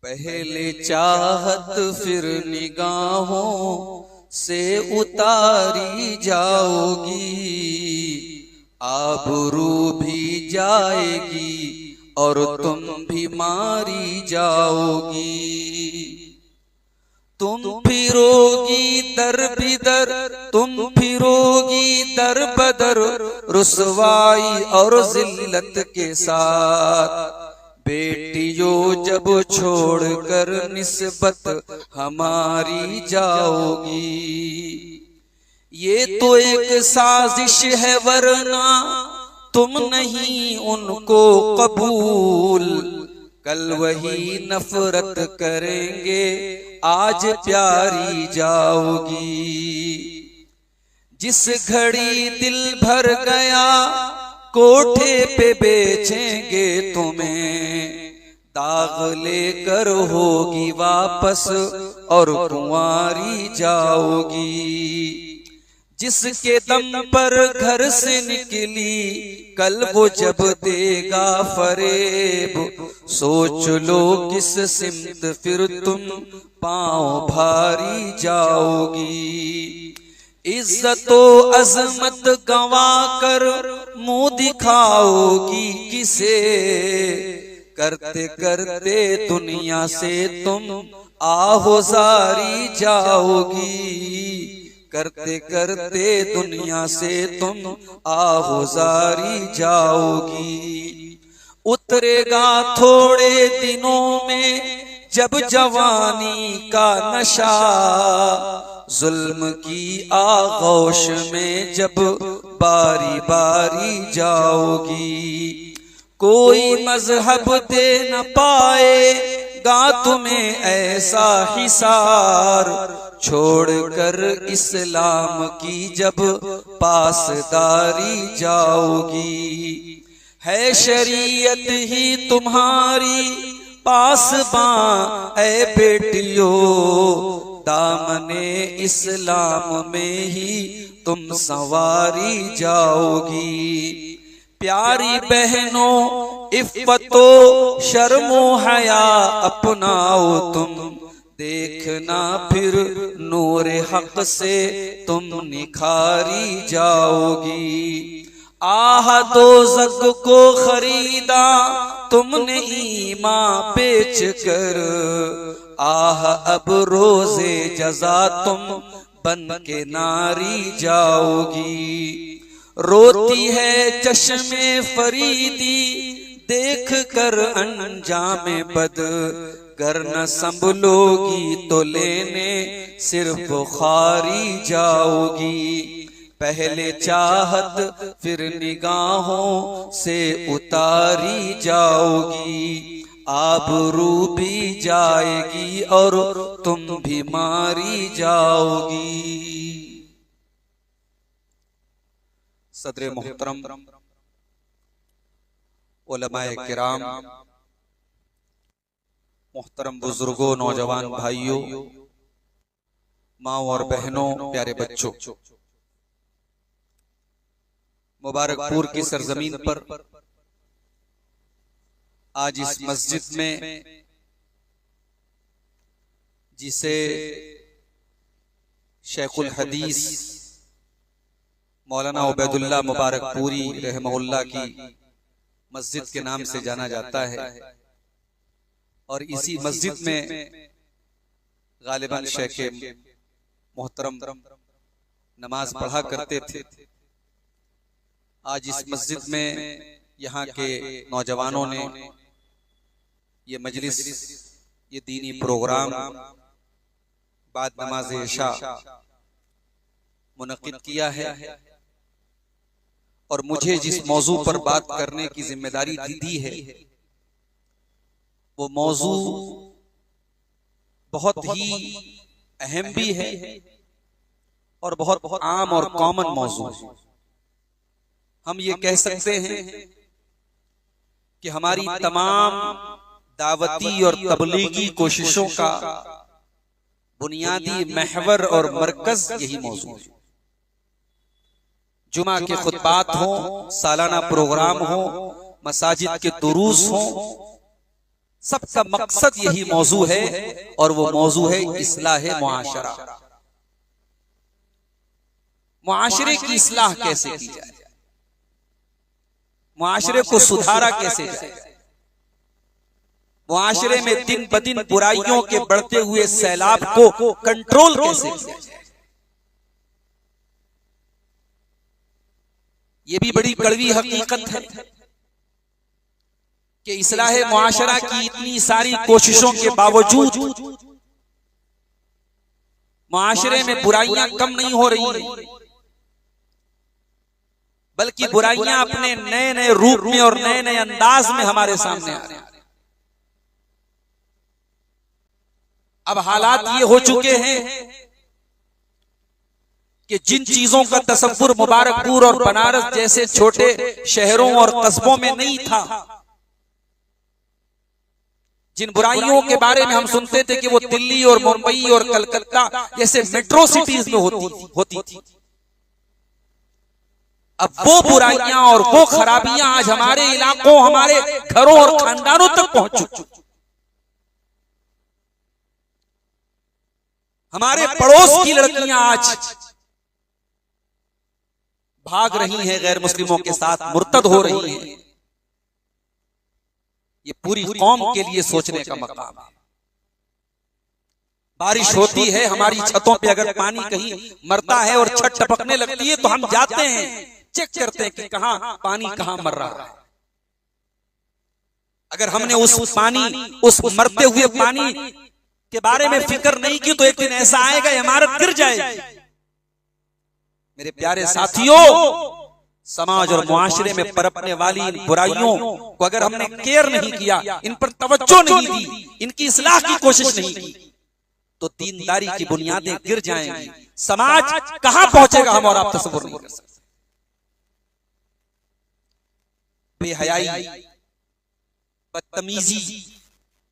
पहले चाहत फिर निगाहों से उतारी जाओगी, आबरू भी जाएगी और तुम भी मारी जाओगी। तुम फिरोगी दर बिदर, तुम फिरोगी दर बदर, रुसवाई और जिल्लत के साथ। बेटियों जब छोड़कर निस्बत हमारी जाओगी। ये तो एक साजिश है वरना तुम नहीं उनको कबूल। कल वही नफरत करेंगे, आज प्यारी जाओगी। जिस घड़ी दिल भर गया कोठे पे बेचेंगे तुम्हें, दाग लेकर होगी वापस और कुंवारी जाओगी। जिसके दम पर घर से निकली कल वो जब देगा फरेब, सोच लो किस सिमत फिर तुम पांव भारी जाओगी। इज्जतो अजमत गंवा कर मुंह दिखाओगी किसे, करते करते दुनिया से तुम आहोजारी जाओगी। करते करते दुनिया से तुम आहोजारी जाओगी। उतरेगा थोड़े दिनों में जब जवानी का नशा, जुल्म की आगोश में जब बारी बारी जाओगी। कोई मजहब दे न पाएगा तुम्हें ऐसा हिसार, छोड़कर इस्लाम की जब पासदारी जाओगी। है शरीयत ही तुम्हारी पासबां ऐ बेटियों, दामने इस्लाम में ही तुम संवारी जाओगी। प्यारी बहनों इफ़्फ़तो शर्मो हया अपनाओ तुम, देखना फिर नूर हक से तुम निखारी जाओगी। आह दोज़ख को खरीदा तुमने ईमान बेच कर, आह अब रोज़े जज़ा तुम बन के नारी जाओगी। रोती है चश्मे फरीदी देख कर अंजामे बद, गर न संभलोगी तो लेने सिर बुखारी जाओगी। पहले चाहत फिर निगाहों से उतारी जाओगी, आबरू भी जाएगी और तुम भी मारी जाओगी। सदर मोहतरम उलमाए किराम, मोहतरम बुजुर्गों, नौजवान भाइयों, माँ और बहनों, प्यारे बच्चों, मुबारकपुर की सरजमीन पर आज इस मस्जिद में जिसे शेखुल हदीस मौलाना उबैदुल्लाह मुबारकपुरी रहमहुल्लाह की मस्जिद के नाम से जाना जाता है, और इसी मस्जिद में गालिबन शेख मोहतरम नमाज पढ़ा करते थे। आज इस मस्जिद में यहाँ के नौजवानों ने ये मजलिस, ये दीनी प्रोग्राम बाद नमाज इशा मुनक्किद किया है, और मुझे जिस मौजू पर बात करने की जिम्मेदारी दी है वो मौजू बहुत ही अहम भी है और बहुत आम और कॉमन मौजू है। हम ये कह सकते हैं कि हमारी तमाम दावती और तबलीगी कोशिशों का बुनियादी महवर और मरकज यही मौजू है। जुमा के खुतबात हो, सालाना प्रोग्राम हो, मसाजिद के दुरूस हो, सबका मकसद यही मौजू है, और वो मौजू है इस्लाह मुआशरा। मुआशरे की इस्लाह कैसे की जाए, मुआशरे को सुधारा कैसे जाए, मुआशरे में दिन ब दिन बुराइयों के बढ़ते हुए सैलाब को कंट्रोल कैसे किया जाए। ये भी बड़ी कड़वी हकीकत है कि इस्लाह मुआशरा की इतनी सारी कोशिशों के बावजूद मुआशरे में बुराइयां कम नहीं हो रही हैं, बल्कि बुराइयां अपने नए नए रूप में और नए नए अंदाज में हमारे सामने आ रही हैं। अब हालात ये हो चुके हैं कि जिन चीजों का तसव्वुर मुबारकपुर और बनारस जैसे छोटे शहरों और कस्बों में नहीं था, जिन बुराइयों के बारे में हम सुनते थे कि वो दिल्ली और मुंबई और कलकत्ता जैसे मेट्रो सिटीज में होती थी, अब वो बुराइयां और वो खराबियां आज हमारे इलाकों, हमारे घरों और खानदानों तक पहुंच चुकी। हमारे पड़ोस की लड़कियां आज भाग रही हैं, गैर मुस्लिमों के साथ मुर्तद हो रही हैं। ये पूरी कौम के लिए सोचने का मकाम है। बारिश होती है, हमारी छतों पे अगर पानी कहीं मरता है और छत टपकने लगती है तो हम जाते हैं, चेक करते हैं कि कहां पानी कहां मर रहा है। अगर हमने उस पानी, उस मरते हुए पानी के बारे में फिक्र नहीं की तो एक दिन ऐसा आएगा इमारत गिर जाएगी। मेरे प्यारे साथियों, समाज और मुआशरे में पनपने वाली इन बुराइयों को अगर हमने केयर नहीं किया, इन पर तवज्जो नहीं दी, इनकी इस्लाह की कोशिश नहीं की, तो दीनदारी की बुनियादें गिर जाएंगी। समाज कहां पहुंचेगा हम और आप तस्वुर नहीं कर सकते। बेहयाई, बदतमीजी,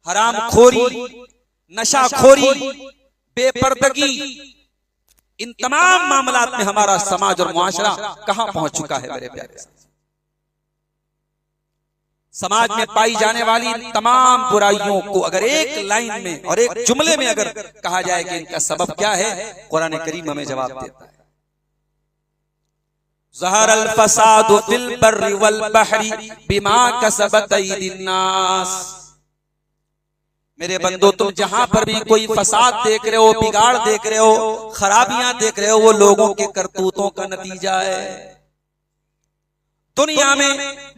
हरामखोरी, नशाखोरी, बेपर्दगी, इन तमाम मामलात में हमारा समाज और मुआशरा कहां पहुंच चुका है। मेरे प्यारे समाज में पाई जाने वाली तमाम बुराइयों को अगर एक लाइन में और एक जुमले में अगर कहा जाए कि इनका सबब क्या है, कुरान करीम हमें जवाब देता है। ज़हरल फसादु फिल बर्रि वल बहरी बिमा कसबत अयदीन नास। मेरे बंदो, तुम जहां पर भी कोई फसाद देख रहे हो, बिगाड़ देख रहे हो, खराबियां देख रहे हो, वो लोगों के करतूतों का नतीजा है। दुनिया में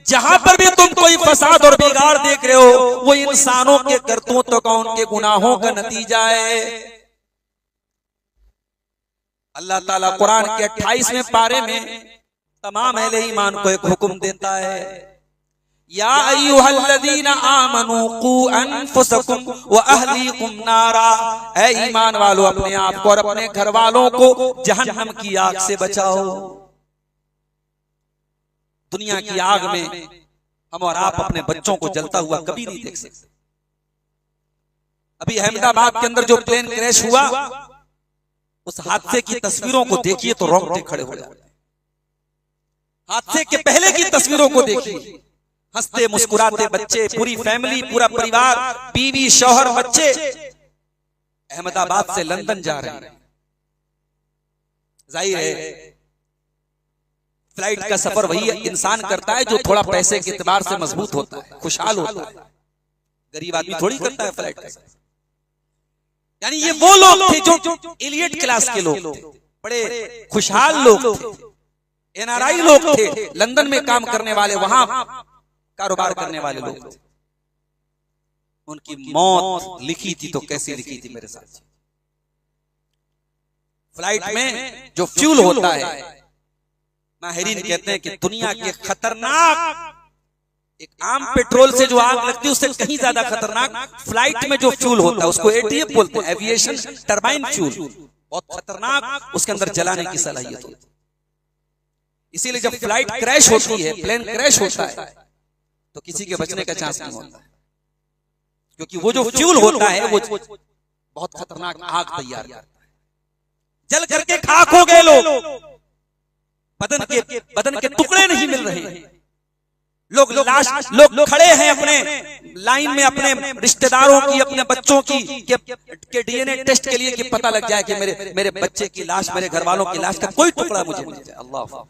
जहां पर भी तुम कोई फसाद और बिगाड़ देख रहे हो, वो इंसानों के करतूतों का, उनके गुनाहों का नतीजा है। अल्लाह ताला कुरान के 28वें पारे में तमाम अहले ईमान को एक हुक्म देता है, या अय्युहल्लज़ीना आमनू कू अनफुसकुम व अहलीकुम नारा। ऐ ईमान वालों, अपने आप को और अपने घर वालों को जहन्नम की आग से बचाओ। दुनिया की आग में हम और आप अपने बच्चों को जलता हुआ कभी नहीं देख सकते। अभी अहमदाबाद के अंदर जो प्लेन क्रैश हुआ, उस हादसे की तस्वीरों को देखिए तो रोंगटे खड़े हो जाते हैं। हादसे के पहले की तस्वीरों को देखिए, हंसते मुस्कुराते बच्चे, पूरी फैमिली, पूरा परिवार, बीवी, शौहर, बच्चे अहमदाबाद से लंदन जा रहे हैं। जाहिर है फ्लाइट का सफर वही इंसान करता है जो थोड़ा पैसे के एतबार से मजबूत होता है, खुशहाल होता है। गरीब आदमी थोड़ी करता है फ्लाइट का। यानी ये वो लोग थे जो एलियट क्लास के लोग थे, बड़े खुशहाल लोग थे, एनआरआई लोग थे, लंदन में काम करने वाले, वहां कारोबार करने वाले लोग थे। उनकी मौत लिखी थी तो कैसी लिखी थी मेरे साथ। फ्लाइट में जो फ्यूल होता है, माहिरीन कहते हैं कि दुनिया के खतरनाक, एक आम पेट्रोल से जो आग लगती है उससे कहीं ज्यादा खतरनाक फ्लाइट में जो फ्यूल होता है, उसको एटीएफ बोलते हैं, एविएशन टरबाइन फ्यूल। बहुत खतरनाक, उसके अंदर जलाने की सलाहियत होती है। इसीलिए जब फ्लाइट क्रैश होती है, प्लेन क्रैश होता है, तो किसी के बचने का चांस नहीं होता है, क्योंकि वो जो फ्यूल होता है वो बहुत खतरनाक आग तैयार करता है। जल करके खाक हो गए लोग, बदन के टुकड़े नहीं मिल रहे हैं। लोग खड़े हैं अपने लाइन में, अपने रिश्तेदारों की, अपने बच्चों की के डीएनए टेस्ट के लिए कि पता लग जाए कि मेरे बच्चे की लाश, मेरे घर वालों की लाश का कोई टुकड़ा मुझे मिल जाए। अल्लाह,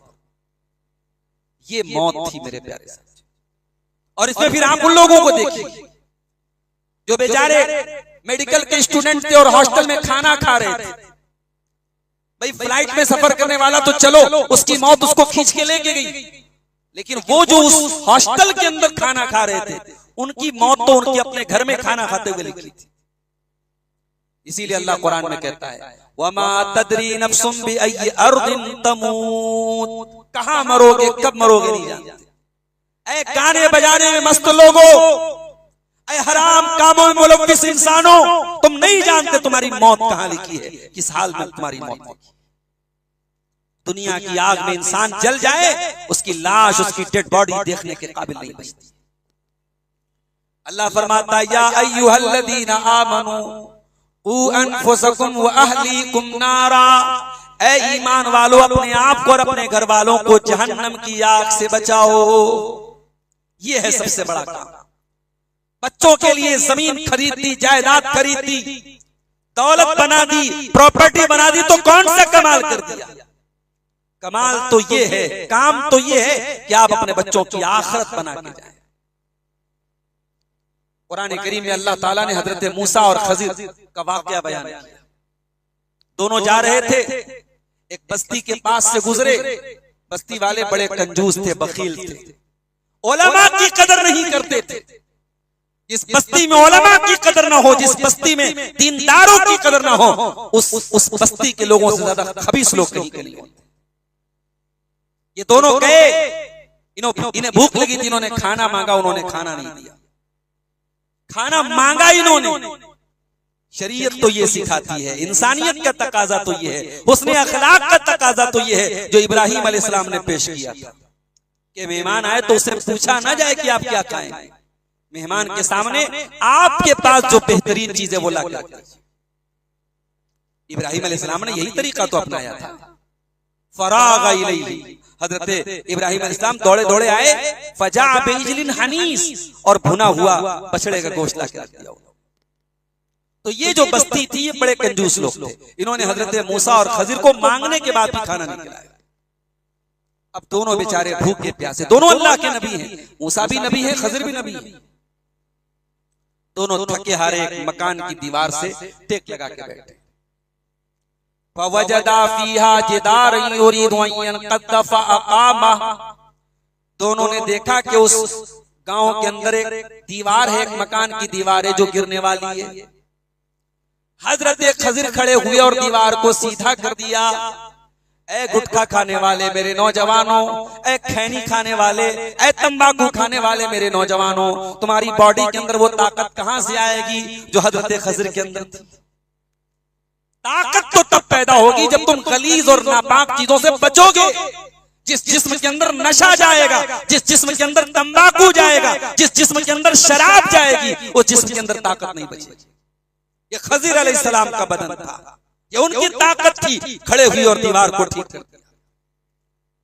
ये मौत थी मेरे प्यारे साथी। और इसमें फिर आप उन लोगों को देखिए जो बेचारे मेडिकल के स्टूडेंट थे और हॉस्टल में खाना खा रहे थे। भाई फ्लाइट में सफर करने वाला तो चलो उसकी मौत उसको खींच के लेके गई, लेकिन वो जो उस हॉस्टल के अंदर खाना खा रहे थे उनकी मौत तो उनके अपने घर में खाना खाते हुए लिखी थी। इसीलिए अल्लाह कुरान में कहता है वमा तदरी नफ्सुम बिअय्यि अर्दिन तमूत, कहां मरोगे, कब मरोगे नहीं जानते। ऐ गाने बजाने में मस्त लोगों, ऐ हराम कामों में मुलव्विस इंसानों, तुम नहीं जानते तुम्हारी मौत कहां लिखी है, किस हाल में तुम्हारी मौत लिखी है। दुनिया की आग में इंसान जल जाए, उसकी लाश, उसकी डेड बॉडी देखने के काबिल नहीं बचती। अल्लाह फरमाता है या अय्युहल्लज़ीना आमनू क़ू अनफुसकुम व अहलीकुम नारा, ऐ ईमान वालों अपने आप को और अपने घर वालों को जहन्नम की आग से बचाओ। ये है सबसे बड़ा काम। बच्चों के लिए जमीन खरीद दी, जायदाद खरीद दी, दौलत बना दी, प्रॉपर्टी बना दी, तो कौन सा कमाल कर दिया। कमाल तो ये है, काम तो ये है कि आप अपने बच्चों की आखिरत बना के जाएं। कुरान करीम में अल्लाह ताला ने हजरत मूसा और खजीर का वाकया बयान किया। दोनों जा रहे थे, एक बस्ती के पास से गुजरे। बस्ती वाले बड़े कंजूस थे, बखील थे, उलमा की कदर नहीं करते थे। जिस बस्ती में उलमा की कदर ना हो, जिस बस्ती में दीनदारों की कदर ना हो, उस बस्ती के लोगों से ज्यादा खबीस लोग कहीं के लिए। ये दोनों गए, इन्हें भूख लगी थी, इन्होंने खाना मांगा, उन्होंने खाना नहीं दिया। खाना मांगा इन्होंने। शरीयत तो ये सिखाती है, इंसानियत का तकाजा तो ये है, हुस्न अखलाक का तकाजा तो ये है जो इब्राहिम अलैहिस्सलाम ने पेश किया था कि मेहमान आए तो उससे पूछा ना जाए कि आप क्या खाएं। मेहमान के सामने आपके पास जो बेहतरीन चीज है वो ला के रखिए। इब्राहिम अलैहिस्सलाम ने यही तरीका तो अपनाया था। फरागा इलैहि, हजरत इब्राहिम अलैहिस्सलाम दौड़े दौड़े आए, फजा बिइजलिन हनीस, और भुना हुआ बछड़े का गोश्त ला के रख दिया। तो ये जो बस्ती थी ये बड़े कंजूस लोग थे। इन्होंने हजरत मूसा और खजीर को मांगने के बाद भी खाना नहीं खिलाया। अब दोनों बेचारे भूखे प्यासे, दोनों अल्लाह के नबी हैं, मूसा भी नबी है, खजीर भी नबी है। दोनों थके हारे एक मकान की दीवार से टेक लगा के बैठे। फवजदा फीहा जिदारन युरीदु अन यनक़द्दफ़ अक़ामा, दोनों ने देखा कि उस गांव के अंदर एक दीवार है, एक मकान की दीवार है जो गिरने वाली है। हजरत खजीर खड़े हुए और दीवार को सीधा कर दिया। ऐ गुटखा खाने वाले मेरे नौजवानों, ऐ खैनी खाने वाले, ऐ तंबाकू खाने वाले मेरे नौजवानों, तुम्हारी बॉडी के अंदर वो ताकत कहां से आएगी जो हजरत खजीर के अंदर थी। ताकत तो तब पैदा होगी जब तुम गलीज और नापाक चीजों से बचोगे। जिस जिस्म के अंदर नशा जाएगा, जिस जिस्म के अंदर तंबाकू जाएगा, जिस जिस्म के अंदर शराब जाएगी, वो जिस्म के अंदर ताकत नहीं बचेगी। ये खजीर अलैहिस्सलाम का बदन था, ये उनकी ताकत थी। खड़े हुई और दीवार को ठीक कर दिया।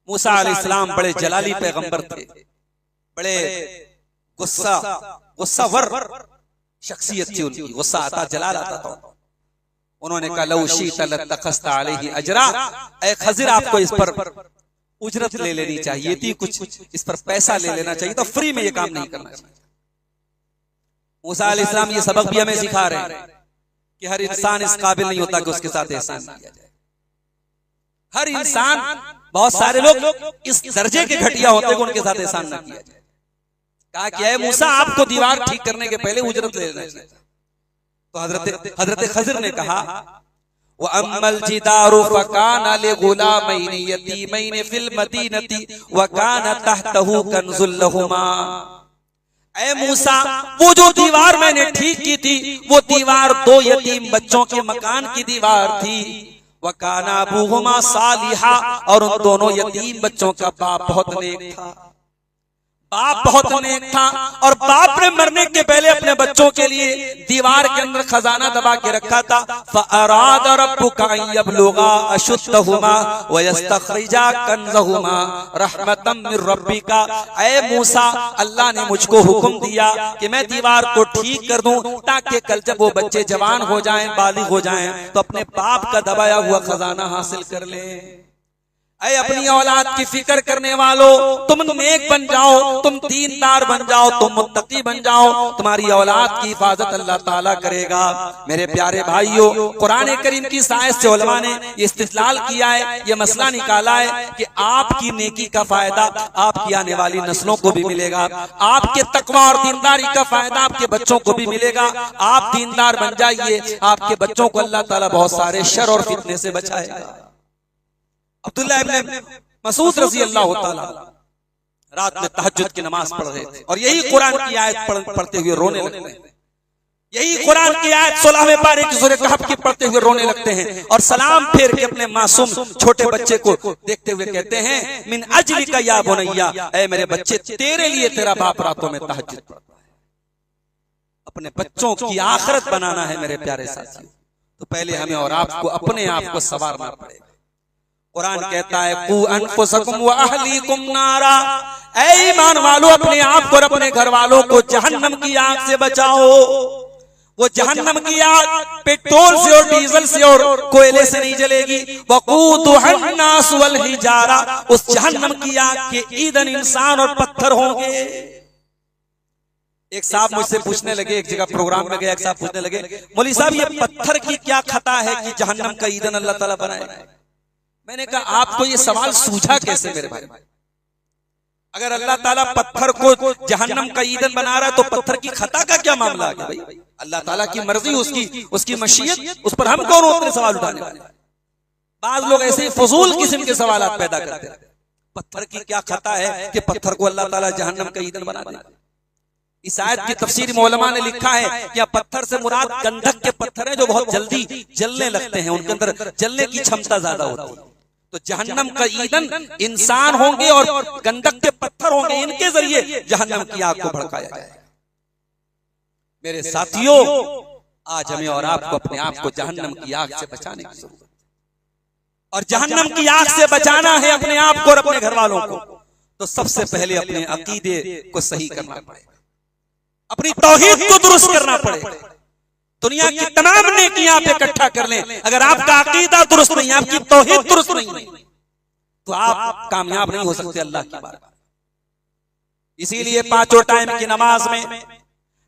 मूसा अलैहिस्सलाम बड़े जलाली पैगंबर थे, बड़े गुस्सावर शख्सियत थी उनकी, गुस्सा आता, जलाल आता था। उन्होंने कहा लौ शीता लत्तखज़्ता अलैहि अजरा, ऐ खजीर आपको इस पर उजरत ले लेनी चाहिए थी, कुछ इस पर पैसा ले लेना चाहिए, तो फ्री में ये काम नहीं करना चाहिए। मूसा अलैहिस्सलाम ये सबक भी हमें सिखा रहे हैं कि हर इंसान इस काबिल नहीं होता कि उसके साथ एहसान किया जाए। हर इंसान, बहुत सारे लोग इस दर्जे के घटिया होते हैं कि उनके साथ एहसान ना किया जाए। कहा कि ऐ मूसा आपको दीवार ठीक करने के पहले उजरत ले लेना चाहिए। तो हजरत खजीर ने कहा व अम्मल जिदारु फकाना लिगुलामैनि यतीमैनि फिल मदीनति व काना तहतहु कन्जुल लहुमा। ऐ मूसा, वो जो दीवार मैंने ठीक की थी वो दीवार दो यतीम बच्चों के मकान की दीवार थी। व काना अबूहुमा सालिहा, और उन दोनों यतीम बच्चों का बाप बहुत नेक था। बाप बहुत नेक था और बाप ने मरने के पहले अपने बच्चों के लिए दीवार के अंदर खजाना दबा के रखा था। फ़अराद रब्बुका अन यब्लुगा अशुद्धहुमा व यस्तखरिजा कंज़हुमा रहमतम मिन रब्बिका। ऐ मूसा, अल्लाह ने मुझको हुक्म दिया कि मैं दीवार को ठीक कर दूं ताकि कल जब वो बच्चे जवान हो जाएं, बालिग हो जाएं, तो अपने बाप का दबाया हुआ खजाना हासिल कर लें। ऐ अपनी औलाद की फिक्र करने वालों, तुम नेक बन जाओ, तुम दीनदार बन जाओ, तुम मुत्तकी बन जाओ, तुम्हारी औलाद की हिफाजत अल्लाह ताला करेगा। मेरे प्यारे भाइयों, कुरान करीम की साइंस से उलमा ने ये इस्तिदलाल किया है, ये मसला निकाला है कि आपकी नेकी का फायदा आपकी आने वाली नस्लों को भी मिलेगा, आपके तकवा और दीनदारी का फायदा आपके बच्चों को भी मिलेगा। आप दीनदार बन जाइए, आपके बच्चों को अल्लाह ताला बहुत सारे शर और फितने से बचाएगा। अब्दुल्लाह इब्न मसूद रज़ी अल्लाह ताला रात में तहज्जुद की नमाज पढ़ रहे थे और यही कुरान की आयत पढ़ते हुए रोने लगते हैं। यही कुरान की आयत 16वें पारे की सूरह कहफ की पढ़ते हुए रोने लगते हैं और सलाम फेर के अपने मासूम छोटे बच्चे को देखते हुए कहते हैं, मिन अजलिका या बुनैया, ऐ मेरे बच्चे, तेरे लिए तेरा बाप रातों में तहज्जुद पढ़ता है। अपने बच्चों की आखिरत बनाना है मेरे प्यारे साथियों, तो पहले हमें और आपको अपने आप को संवारना पड़ेगा। कुरान कहता है, कू अनफुसकुम व अहलीकुम नारा, ऐ ईमान वालों, अपने आप को और अपने घर वालों को जहन्नम की आग से बचाओ। वो जहन्नम की आग पेट्रोल से और डीजल से और कोयले से नहीं जलेगी। वक़ूदुहन नास वल हिजारा, उस जहन्नम की आग के ईंधन इंसान और पत्थर होंगे। एक साहब मुझसे पूछने लगे, एक जगह प्रोग्राम में गया, एक साहब पूछने लगे, मौलवी साहब, ये पत्थर की क्या खता है कि जहन्नम का ईंधन अल्लाह ताला बनाए? मैंने कहा, आपको ये सवाल सूझा कैसे मेरे भाई? अगर अल्लाह ताला पत्थर को जहन्नम का ईंधन बना रहा है तो पत्थर की खता का क्या मामला है भाई? अल्लाह ताला की मर्जी, उसकी मशीयत, उस पर हम कौन उतने सवाल उठाने वाले? बाज लोग ऐसे ही फजूल किस्म के सवाल पैदा करते हैं। पत्थर की क्या खता है कि पत्थर को अल्लाह ताला जहन्नम का ईंधन बना दे? इस आयत की तफसीर में उलमा ने लिखा है कि पत्थर से मुराद गंधक के पत्थर हैं जो बहुत जल्दी जलने लगते हैं, उनके अंदर जलने की क्षमता ज्यादा होती है। तो जहन्नम का ईंधन इंसान होंगे और गंधक के पत्थर होंगे, इनके जरिए जहन्नम की आग को भड़काया जाएगा। मेरे साथियों, आज हमें और आपको अपने आप को जहन्नम की आग से बचाने की जरूरत है, और जहन्नम की आग से बचाना है अपने आप को और अपने घर वालों को, तो सबसे पहले अपने अकीदे को सही करना पड़ेगा, अपनी तौहीद को दुरुस्त करना पड़ेगा। दुनिया की तमाम नेकियां आप इकट्ठा कर लें, अगर आपका अकीदा दुरुस्त नहीं, आपकी तौहीद दुरुस्त नहीं, तो आप कामयाब नहीं हो सकते अल्लाह की बात। इसीलिए पांचों टाइम की नमाज में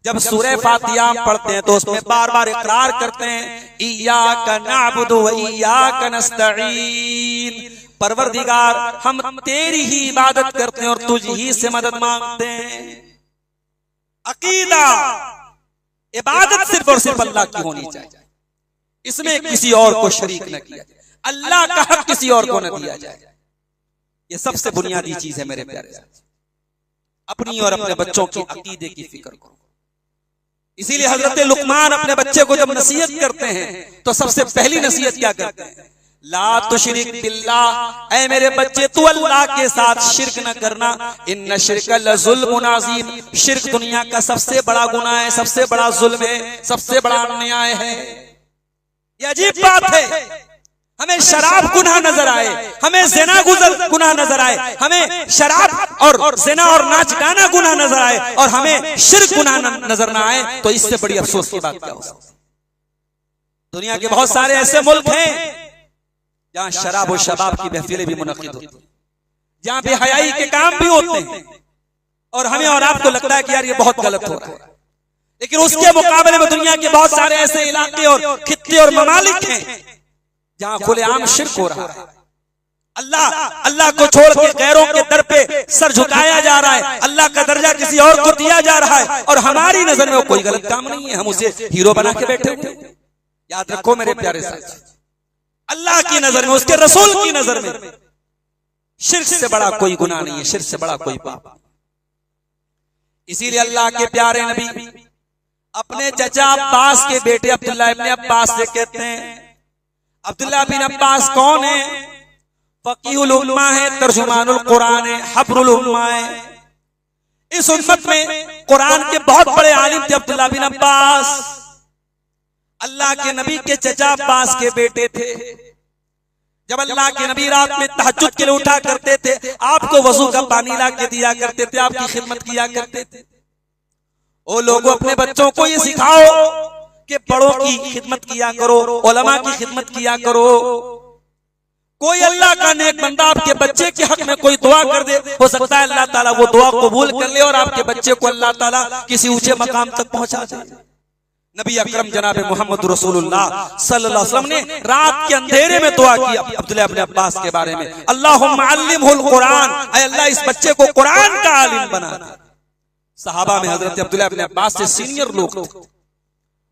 जब सूरह फातिहा पढ़ते हैं तो उसमें बार बार इकरार करते हैं, इय्याका नअबुदु व इय्याका नस्तईन, परवरदिगार हम तेरी ही इबादत करते हैं और तुझ ही से मदद मांगते हैं। अकीदा, इबादत सिर्फ और सिर्फ अल्लाह की होनी चाहिए, इसमें किसी और को शरीक न किया जाए, अल्लाह का हक किसी और को न दिया जाए। ये सबसे बुनियादी चीज है मेरे प्यारे साथी। अपनी और अपने बच्चों की अकीदे की फिक्र करो। इसीलिए हजरत लुकमान अपने बच्चे को जब नसीहत करते हैं तो सबसे पहली नसीहत क्या करते हैं? ला तुशरिक बिल्लाह, ऐ मेरे बच्चे तू अल्लाह के साथ शिरक न करना, इन्न शिरक लजुल्मुन अज़ीम, शिरक दुनिया का सबसे बड़ा गुनाह है, सबसे बड़ा जुल्म है, सबसे बड़ा अन्याय है। ये अजीब बात है, हमें शराब गुनाह नजर आए, हमें ज़िना गुनाह नजर आए, हमें शराब और ज़िना और नाच गाना गुनाह नजर आए और हमें शिर्क गुनाह नजर ना आए, तो इससे बड़ी अफसोस की बात क्या हो सकती? दुनिया के बहुत सारे ऐसे मुल्क हैं जहां शराब और शबाब की महफिलें भी मुनक्किद होती हैं, जहां बेहयाई के काम भी होते हैं, और हमें और आपको लगता है कि यार ये बहुत गलत हो रहा है। लेकिन उसके मुकाबले में दुनिया के बहुत सारे ऐसे इलाके और खित्ते और ममालिक हैं जहां खुलेआम शिर्क हो रहा है। अल्लाह को छोड़ के गैरों के दर पे सर झुकाया जा रहा है, अल्लाह का दर्जा किसी और को दिया जा रहा है, और हमारी नजर में वो कोई गलत काम नहीं है, हम उसे हीरो बना के बैठे हुए। याद रखो मेरे प्यारे साथी, अल्लाह की नजर में, उसके रसूल की नजर में शिर्क से बड़ा कोई गुनाह नहीं है, शिर्क से बड़ा कोई पाप। इसीलिए अल्लाह के प्यारे नबी अपने चचा अब्बास के बेटे अब्दुल्लाह इब्न अब्बास से कहते हैं, अब्दुल्लाह बिन अब्बास कौन है? फकीहुल उम्मा है, तर्जुमानुल कुरान है, हब्रुल उम्मा है। इस उम्मत में कुरान के बहुत बड़े आलिम थे अब्दुल्लाह बिन अब्बास, अल्लाह के नबी के चचा अब्बास के बेटे थे। जब अल्लाह के नबी रात में तहज्जुद के लिए उठा करते थे, आपको वजू का पानी ला के दिया करते थे, आपकी खिदमत किया करते थे। ओ लोगों, अपने बच्चों को ये सिखाओ कि बड़ों की खिदमत किया करो, उलमा की खिदमत किया करो। कोई अल्लाह का नेक बंदा आपके बच्चे के हक में कोई दुआ कर दे, हो सकता है अल्लाह ताला वो दुआ कबूल कर ले और आपके बच्चे को अल्लाह ताला किसी ऊंचे मकाम तक पहुंचा दे। नबी अकरम जनाब मोहम्मद रसूलुल्लाह सल्लल्लाहु अलैहि वसल्लम ने रात के अंधेरे में दुआ की अब्दुल्लाह इब्न अब्बास के बारे में, अल्लाहुम्मा अल्लिमहुल कुरान, ऐ अल्लाह इस बच्चे को कुरान का आलिम बना दे। सहाबा में हजरत अब्दुल्लाह इब्न अब्बास से सीनियर लोग थे,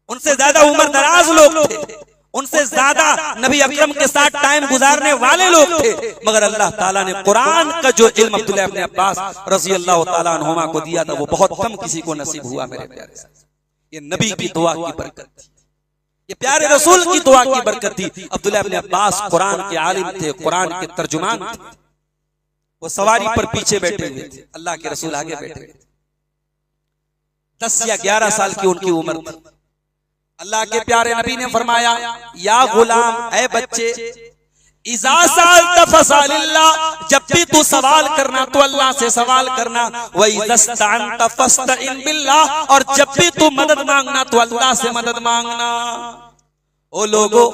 उनसे ज्यादा उम्र दराज लोग थे, उनसे ज्यादा नबी अकरम के साथ टाइम गुजारने वाले लोग थे, मगर अल्लाह ताला ने कुरान का जो इल्म अब्दुल्लाह इब्न अब्बास रज़ी अल्लाह ताला अन्हुमा को दिया था, वो बहुत कम किसी को नसीब हुआ। मेरे प्यारे साथ, ये नबी की दुआ की बरकत थी, ये प्यारे रसूल की दुआ की बरकत थी। अब्दुल्लाह इब्न अब्बास कुरान के आलिम थे, कुरान के तर्जुमान थे। वो सवारी पर पीछे बैठे हुए थे, अल्लाह के रसूल आगे बैठे हुए थे। 10 या 11 साल की उनकी उम्र थी। अल्लाह के प्यारे नबी ने फरमाया, या गुलाम, ऐ बच्चे, इज़ा सअल्त फसअलिल्लाह, जब भी तू सवाल करना तो अल्लाह से सवाल करना, व इज़ा इस्तअनत फस्तइन बिल्लाह, और जब भी तू मदद मांगना तो अल्लाह से मदद मांगना। ओ लोगों,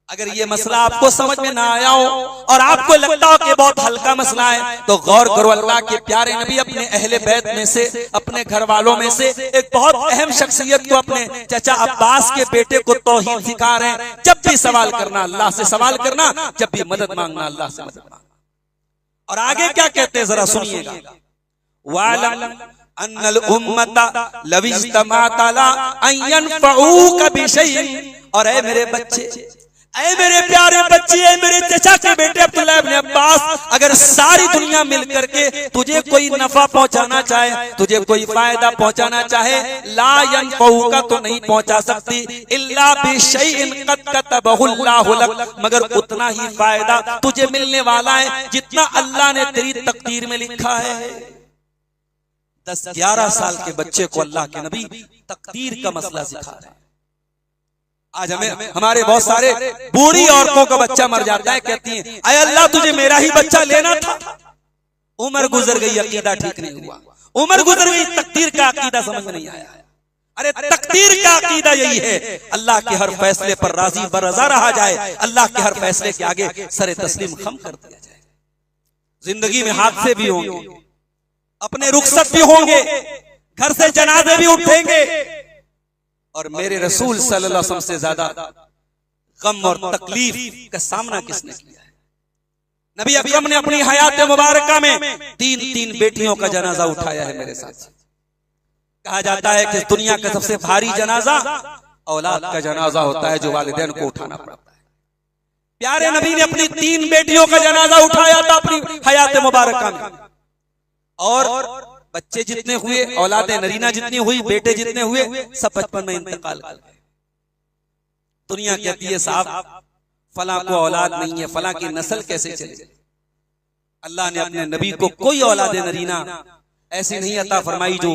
अगर ये मसला आपको समझ में ना आया हो और आपको लगता हो कि बहुत हल्का मसला है, तो गौर करो, अल्लाह के प्यारे नबी अपने अहले बैत में से, अपने घर वालों में से एक बहुत अहम शख्सियत को, अपने चचा अब्बास के बेटे को तौहीद सिखा रहे हैं। जब भी सवाल करना अल्लाह से सवाल करना, जब भी मदद मांगना अल्लाह से मदद मांगना। और आगे क्या कहते हैं जरा सुनिएगा, वालम अन्नल उम्मता लव इज्तमाअत अला अन यनफऊका बिशैइन, और ऐ मेरे बच्चे, ऐ मेरे प्यारे बच्चे, ऐ मेरे चचा के बेटे अब्दुल्लाह इब्न अब्बास, अगर सारी दुनिया मिलकर के तुझे कोई नफा पहुंचाना चाहे, तुझे कोई फायदा पहुंचाना चाहे, ला यनफऊका, तो नहीं पहुंचा सकती, इल्ला बिशैइन कद कतबहुल्लाहु लक, मगर उतना ही फायदा तुझे मिलने वाला है जितना अल्लाह ने तेरी तकदीर में लिखा है। 10-11 साल के बच्चे को अल्लाह के नबी तकदीर का मसला सिखा रहे हैं। आज हमें हमारे बहुत सारे बूढ़ी औरतों का बच्चा मर जाता है, कहती हैं, अय अल्लाह तुझे मेरा ही बच्चा लेना था। उम्र गुजर गई, अकीदा ठीक नहीं हुआ, उम्र गुजर गई, तकदीर का अकीदा समझ नहीं आया। अरे तकदीर का अकीदा यही है, अल्लाह के हर फैसले पर राजी बरजा रहा जाए, अल्लाह के हर फैसले के आगे सरे तस्लीम खम कर दिया जाए। जिंदगी में हादसे भी होंगे, अपने रुखसत भी होंगे, घर से जनाजे भी उठेंगे, और मेरे रसूल सल्लल्लाहु अलैहि वसल्लम से ज्यादा गम और तकलीफ का सामना किसने किया है? नबी अकरम ने अपनी हयात मुबारका में 3 बेटियों का जनाजा उठाया है। मेरे साथ कहा जाता है कि दुनिया का सबसे भारी जनाजा औलाद का जनाजा होता है, जो वालिदैन को उठाना पड़ता है। प्यारे नबी ने अपनी 3 बेटियों का जनाजा उठाया था अपनी हयात मुबारका में, और बच्चे जितने हुए, औलादे नरीना जितनी हुई, बेटे जितने हुए, सब 55 में इंतकाल कर गए। दुनिया कहती है साहब फला को औलाद नहीं है, फला की नस्ल कैसे चले? अल्लाह ने अपने नबी को कोई औलादे नरीना ऐसी नहीं अता फरमाई जो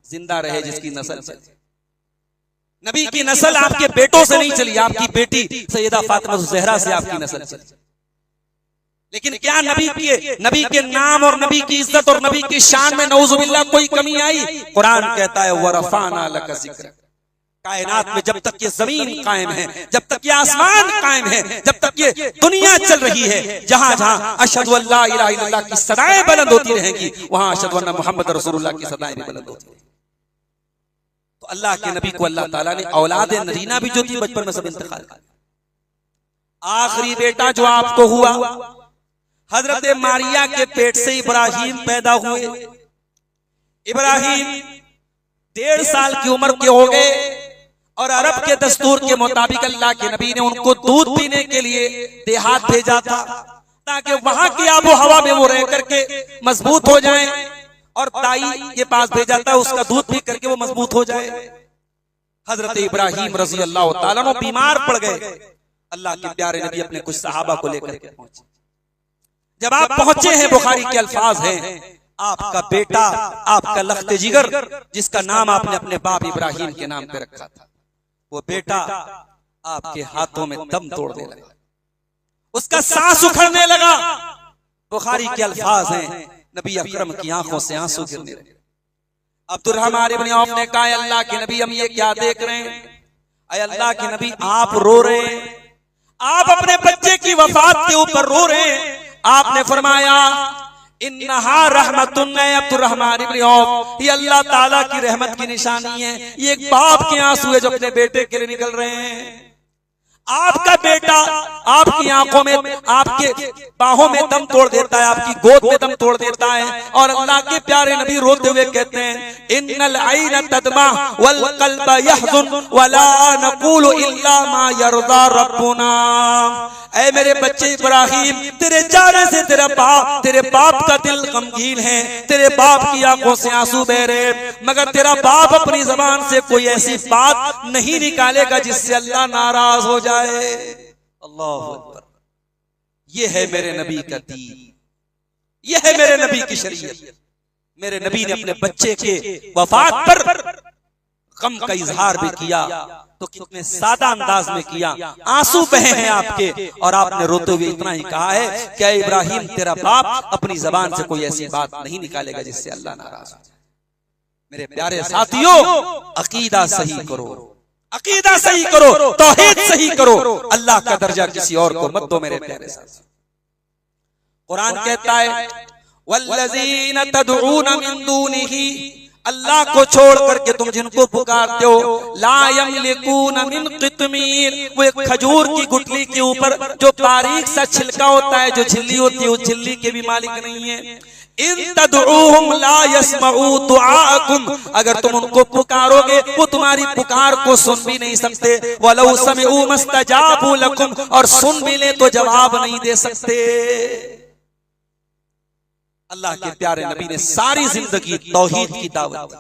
जिंदा रहे, जिसकी नस्ल चले। नबी की नस्ल आपके बेटों से नहीं चली, आपकी बेटी सैयदा फातिमा ज़हरा से आपकी नस्ल चली। लेकिन क्या नबी के नाम और नबी की इज्जत और नबी की शान में नऊजुबिल्लाह कोई कमी आई? कुरान कहता है वरफाना लका ज़िक्र। कायनात में जब तक ये जमीन कायम है, जब तक ये आसमान कायम है, जब तक ये दुनिया चल रही है, जहां जहां अशहदु अल्ला इलाहा इल्लल्लाह की सदाएं बुलंद होती रहेंगी, वहां अशहदु अन्ना मुहम्मद रसूलुल्लाह की सदाएं भी बुलंद होती रहेंगी। तो अल्लाह के नबी को अल्लाह ताला ने औलाद नरीना भी जो थी बचपन में सब इंतकाल कर। आखिरी बेटा जो आपको हुआ, हजरत मारिया के पेट से इब्राहिम पैदा हुए। इब्राहिम 1.5 साल की उम्र के हो गए, और अरब के दस्तूर के मुताबिक अल्लाह के नबी ने उनको दूध पीने के लिए देहात भेजा था, ताकि वहां की आबो हवा में वो रह करके मजबूत हो जाएं, और दाई के पास भेजा था, उसका दूध पी करके वो मजबूत हो जाए। हजरत इब्राहिम रजी अल्लाह ताला अन्हु बीमार पड़ गए। अल्लाह के प्यारे नबी अपने कुछ सहाबा को लेकर के पहुंचे। जब आप पहुंचे हैं, बुखारी के अल्फाज हैं आपका बेटा, आपका लख्त जिगर, जिसका नाम आपने अपने बाप इब्राहिम के नाम पे रखा था, वो बेटा आपके हाथों में दम तोड़ने लगा, उसका सांस उखड़ने लगा। बुखारी के अल्फाज हैं, नबी अकरम की आंखों से आंसू गिरने लगे। अब्दुर्रहमान इब्न औफ ने कहा, अल्लाह के नबी, हम ये क्या देख रहे हैं? अय अल्लाह के नबी, आप रो रहे हैं, आप अपने बच्चे की वफात के ऊपर रो रहे हैं। आपने फरमाया, इन्नहा रहमतुन, अब्दुर्रहमान इब्न औफ, ये अल्लाह ताला की रहमत की निशानी है। ये एक बाप के आंसू है जो अपने बेटे के लिए निकल रहे हैं। आपका बेटा आपकी आंखों में, आपके बाहों में दम तोड़ देता है, आपकी गोद में दम तोड़ देता है, और अल्लाह के प्यारे नबी रोते हुए कहते हैं, इन्नल ऐन तदमा वल कल्ब यहज़ुन वला नक़ूलु इल्ला मा यरदा रब्बुना। ऐ मेरे बच्चे इब्राहिम, तेरे जाने से तेरे बाप का दिल गमगीन है, तेरे बाप की आंखों से आंसू बह रहे, मगर तेरा बाप अपनी जबान से कोई ऐसी बात नहीं निकालेगा जिससे अल्लाह नाराज हो जाए। अल्लाह अकबर। ये है मेरे नबी का दीन, ये है मेरे नबी की शरीयत। मेरे नबी ने अपने बच्चे के वफात पर गम का इजहार भी किया, तो कितने सादा अंदाज में किया। आंसू बहे हैं आपके, और आपने रोते हुए इतना ही कहा है कि इब्राहिम, तेरा बाप अपनी जबान से कोई ऐसी बात नहीं निकालेगा जिससे अल्लाह नाराज हो जाए। मेरे प्यारे साथियों, अकीदा सही करो, अकीदा सही करो, तौहीद सही करो, अल्लाह का दर्जा किसी और को मत दो। मेरे प्यारे साथी, कुरान कहता है, वल्लज़ीना तदऊना मिन दूनिही, अल्लाह को छोड़ करके तुम जिनको पुकारते हो, ला यमलिकूना मिन क़ित्मीर, वो एक खजूर की गुठली के ऊपर जो बारीक सा छिलका होता है, जो झिल्ली होती है, उस झिल्ली के भी मालिक नहीं है। इन तदऊहुम ला यस्मऊ दुआकुम, अगर तुम उनको पुकारोगे वो तुम्हारी पुकार को सुन भी नहीं सकते। वलौ समिऊ मस्तजाबू लकुम, और सुन भी ले तो जवाब नहीं दे सकते। अल्लाह के प्यारे नबी ने सारी जिंदगी तौहीद की दावत दी,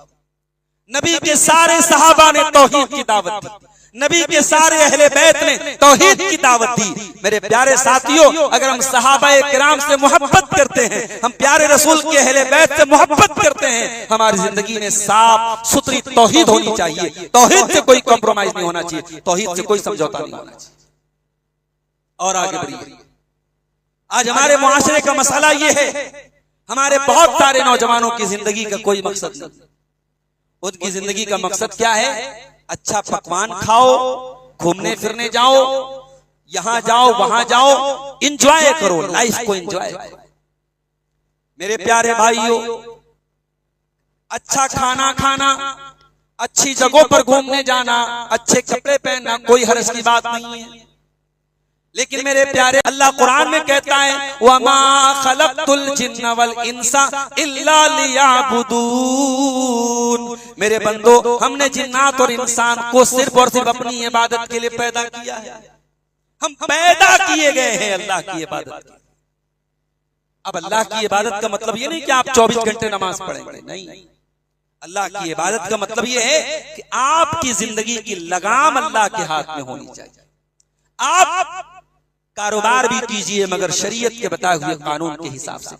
नबी के सारे सहाबा ने तौहीद की दावत दी, नबी के सारे अहले बैत ने तौहीद की दावत दी। मेरे प्यारे साथियों, अगर हम सहाबाए किराम से मोहब्बत करते हैं, हम प्यारे रसूल के अहले बैत से मोहब्बत करते हैं, हमारी जिंदगी में साफ सुथरी तौहीद होनी चाहिए। तौहीद से कोई कॉम्प्रोमाइज नहीं होना चाहिए, तौहीद से कोई समझौता नहीं होना चाहिए। और आगे बढ़िए, आज हमारे मुआशरे का मसला ये है, हमारे बहुत सारे नौजवानों की जिंदगी का कोई मकसद नहीं। उनकी जिंदगी का मकसद क्या है? अच्छा पकवान खाओ, घूमने फिरने जाओ, यहां जाओ वहां जाओ, एंजॉय करो, लाइफ को एंजॉय करो। मेरे प्यारे भाइयों, अच्छा खाना खाना, अच्छी जगहों पर घूमने जाना, अच्छे कपड़े पहनना, कोई हर्ज की बात नहीं है। लेकिन मेरे प्यारे, अल्लाह कुरान में कहता है, वमा खलक़तुल जिन्ना वल इंसा इल्ला लियअबुदून। मेरे बंदो, हमने जिन्नात और इंसान को सिर्फ और सिर्फ अपनी इबादत के लिए पैदा किया है। हम पैदा किए गए हैं अल्लाह की इबादत के। अब अल्लाह की इबादत का मतलब ये नहीं कि आप 24 घंटे नमाज पढ़ेंगे, नहीं। अल्लाह की इबादत का मतलब ये है कि आपकी जिंदगी की लगाम अल्लाह के हाथ में होनी चाहिए। आप कारोबार भी कीजिए, मगर शरीयत के बताए हुए कानून के हिसाब से।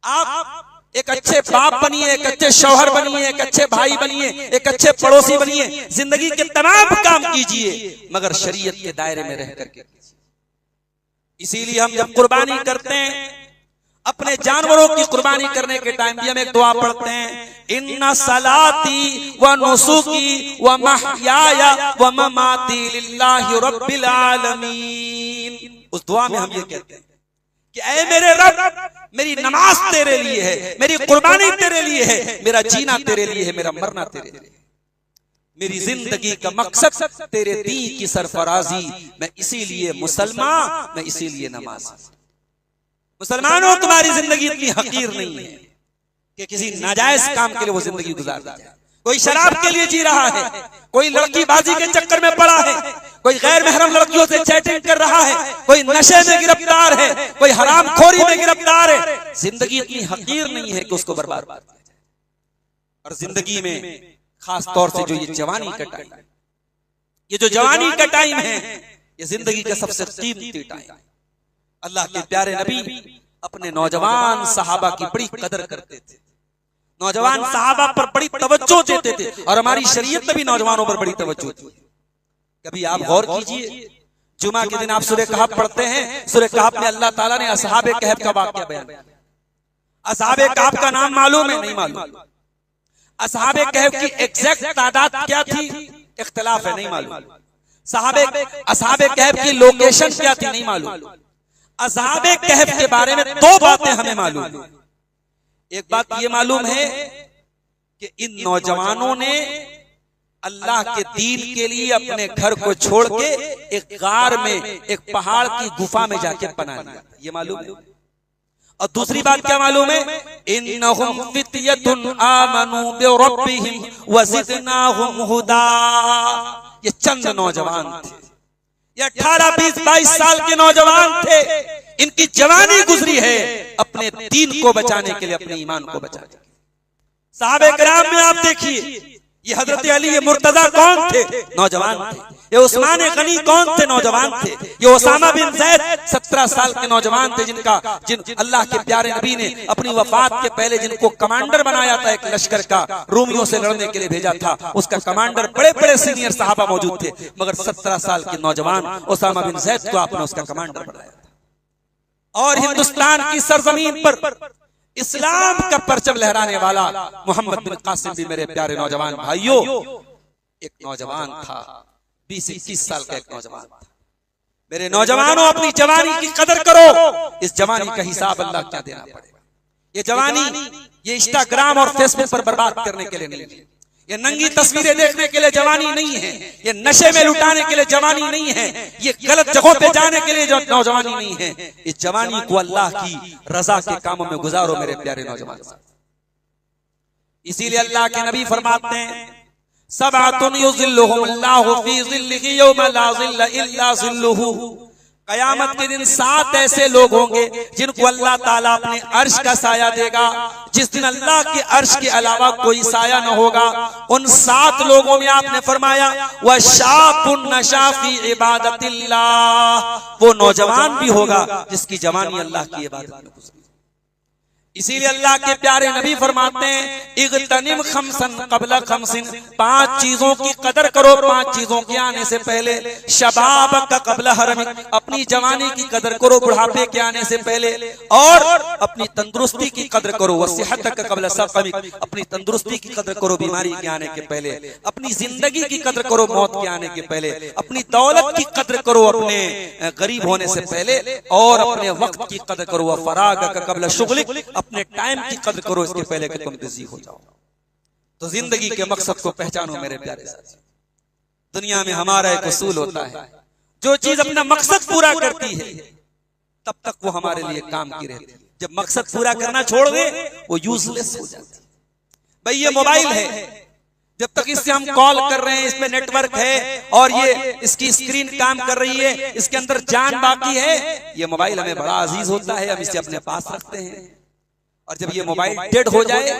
आप एक अच्छे बाप बनिए, एक अच्छे शौहर बनिए, एक अच्छे भाई बनिए, एक अच्छे पड़ोसी बनिए, जिंदगी के तमाम काम कीजिए, मगर शरीयत के दायरे में रह करके। इसीलिए हम जब कुर्बानी करते हैं, अपने जानवरों की कुर्बानी करने के टाइम भी हम एक दुआ पढ़ते हैं, इन्ना सलाती व नुसुकी व महयाया व ममाती लिल्लाहि रब्बिल आलमीन। उस दुआ में हम ये कहते हैं कि ऐ मेरे रब, मेरी नमाज तेरे लिए है, मेरी कुर्बानी तेरे लिए है, मेरा जीना तेरे लिए है, मेरा मरना तेरे लिए है, मेरी जिंदगी का मकसद तेरे दीन की सरफराजी। मैं इसीलिए मुसलमान, मैं इसीलिए नमाज। मुसलमानों, तुम्हारी जिंदगी इतनी हकीर नहीं है कि किसी नाजायज काम के लिए वो जिंदगी गुजार जाए। कोई शराब के लिए जी रहा है, कोई लड़की बाजी के चक्कर में पड़ा है, कोई गैर महरम लड़कियों से चैटिंग कर रहा है, कोई नशे में गिरफ्तार है, कोई हरामखोरी में गिरफ्तार है। जिंदगी इतनी हकीर नहीं है कि उसको बर्बाद किया जाए। और जिंदगी में खास तौर से जो ये जवानी का टाइम, ये जो जवानी का टाइम है, ये जिंदगी का सबसे कीमती टाइम। अल्लाह के प्यारे नबी अपने नौजवान सहाबा की बड़ी कदर करते थे, नौजवान सहाबा पर बड़ी तवज्जो देते थे, और हमारी शरीयत में भी नौजवानों पर बड़ी तवज्जो थी। कभी आप गौर कीजिए, जुमा के दिन आप सूरह कहफ पढ़ते हैं, सूरह कहफ में अल्लाह ताला ने असहाबे कहफ का वाक़या बयान किया। असहाबे कहफ का नाम मालूम है? नहीं मालूम। असहाबे कहफ की एग्जैक्ट तादाद क्या थी? इख्तिलाफ है, नहीं मालूम। असहाबे कहफ की लोकेशन क्या थी? नहीं मालूम। असहाबे कहफ के बारे में दो बातें हमें मालूम है। एक बात ये मालूम है कि इन नौजवानों ने अल्लाह के दीन के लिए अपने घर को छोड़ के एक गार में, एक पहाड़ की गुफा में जाके पनाह लिया, ये मालूम है। और दूसरी बात क्या मालूम है? इन्नहुम फित्यतुन आमनू बिरब्बिहिम वज़िदनाहुम हुदा। ये चंद नौजवान थे, ये 18, 20, 22 साल के नौजवान थे। इनकी जवानी गुजरी है अपने दीन को बचाने के लिए, अपने ईमान को बचाने के लिए। साहबे किराम में आप देखिए, ये हजरत अली, ये मुर्तजा कौन थे? नौजवान थे। ये उस्मान गनी कौन थे? नौजवान थे। ये उसामा बिन ज़ैद 17 साल के नौजवान थे, जिन अल्लाह के प्यारे नबी ने अपनी वफात के पहले जिनको कमांडर बनाया था, एक लश्कर का रोमियों से लड़ने के लिए भेजा था, उसका कमांडर बड़े बड़े सीनियर साहबा मौजूद थे, मगर 17 साल के नौजवान उसामा बिन ज़ैद को आपने उसका कमांडर बनाया था। और हिंदुस्तान की सरजमीन पर इस्लाम का परचम लहराने वाला मोहम्मद बिन कासिम भी मेरे प्यारे नौजवान भाइयों, एक नौजवान था, 20-21 साल का एक नौजवान था। मेरे नौजवानों, अपनी जवानी की कदर करो। इस जवानी का हिसाब अल्लाह क्या देना पड़ेगा। ये जवानी ये इंस्टाग्राम और फेसबुक पर बर्बाद करने के लिए नहीं है, ये नंगी तस्वीरें देखने के लिए जवानी नहीं है, ये नशे में लुटाने के लिए जवानी नहीं है, ये गलत जगहों पे जाने के लिए नौजवानी नहीं है। इस जवानी को अल्लाह की रजा के कामों में गुजारो मेरे प्यारे नौजवान। इसीलिए अल्लाह के नबी फरमाते हैं, सबअतुन युज़िल्लुहुमुल्लाहु फी ज़िल्लिही यौमा ला ज़िल्ला इल्ला ज़िल्लुहु। कयामत के दिन 7 ऐसे लोग होंगे जिनको अल्लाह ताला अपने अर्श का साया देगा, जिस दिन अल्लाह के अर्श के अलावा कोई साया न होगा। उन 7 लोगों में आपने फरमाया, वह शाबुन नशा फी इबादतिल्लाह, वो नौजवान भी होगा जिसकी जवानी अल्लाह की इबादत में गुजरी। इसीलिए अल्लाह के प्यारे नबी फरमाते हैं, इग़तनिम खमसन क़ब्ल खमसिन, 5 चीजों की कदर करो 5 चीजों के आने से पहले। शबाब का क़ब्ल हरमिक, अपनी जवानी की कदर करो बुढ़ापे के आने से पहले। और अपनी तंदुरुस्ती की कदर करो, वसिहत का क़ब्ल सक़मिक, अपनी तंदुरुस्ती की कदर करो बीमारी के आने के पहले। अपनी जिंदगी की कदर करो मौत के आने के पहले। अपनी दौलत की कदर करो अपने गरीब होने से पहले। और अपने वक्त की कदर करो, वह फराग का क़ब्ल शुग़लिक, अपने टाइम की कदर करो इसके पहले कि तुम बिजी हो जाओ। तो जिंदगी के मकसद को पहचानो मेरे प्यारे साथी। दुनिया में हमारा एक उसूल होता है, जो चीज अपना मकसद पूरा करती है तब तक वो हमारे लिए काम की रहती है। जब मकसद पूरा करना छोड़ दे वो यूजलेस हो जाती है। भाई ये मोबाइल है, जब तक इससे हम कॉल कर रहे हैं, इसमें नेटवर्क है और ये इसकी स्क्रीन काम कर रही है, इसके अंदर जान बाकी है, ये मोबाइल हमें बड़ा अजीज होता है, हम इसे अपने पास रखते हैं। और जब ये मोबाइल डेड हो जाए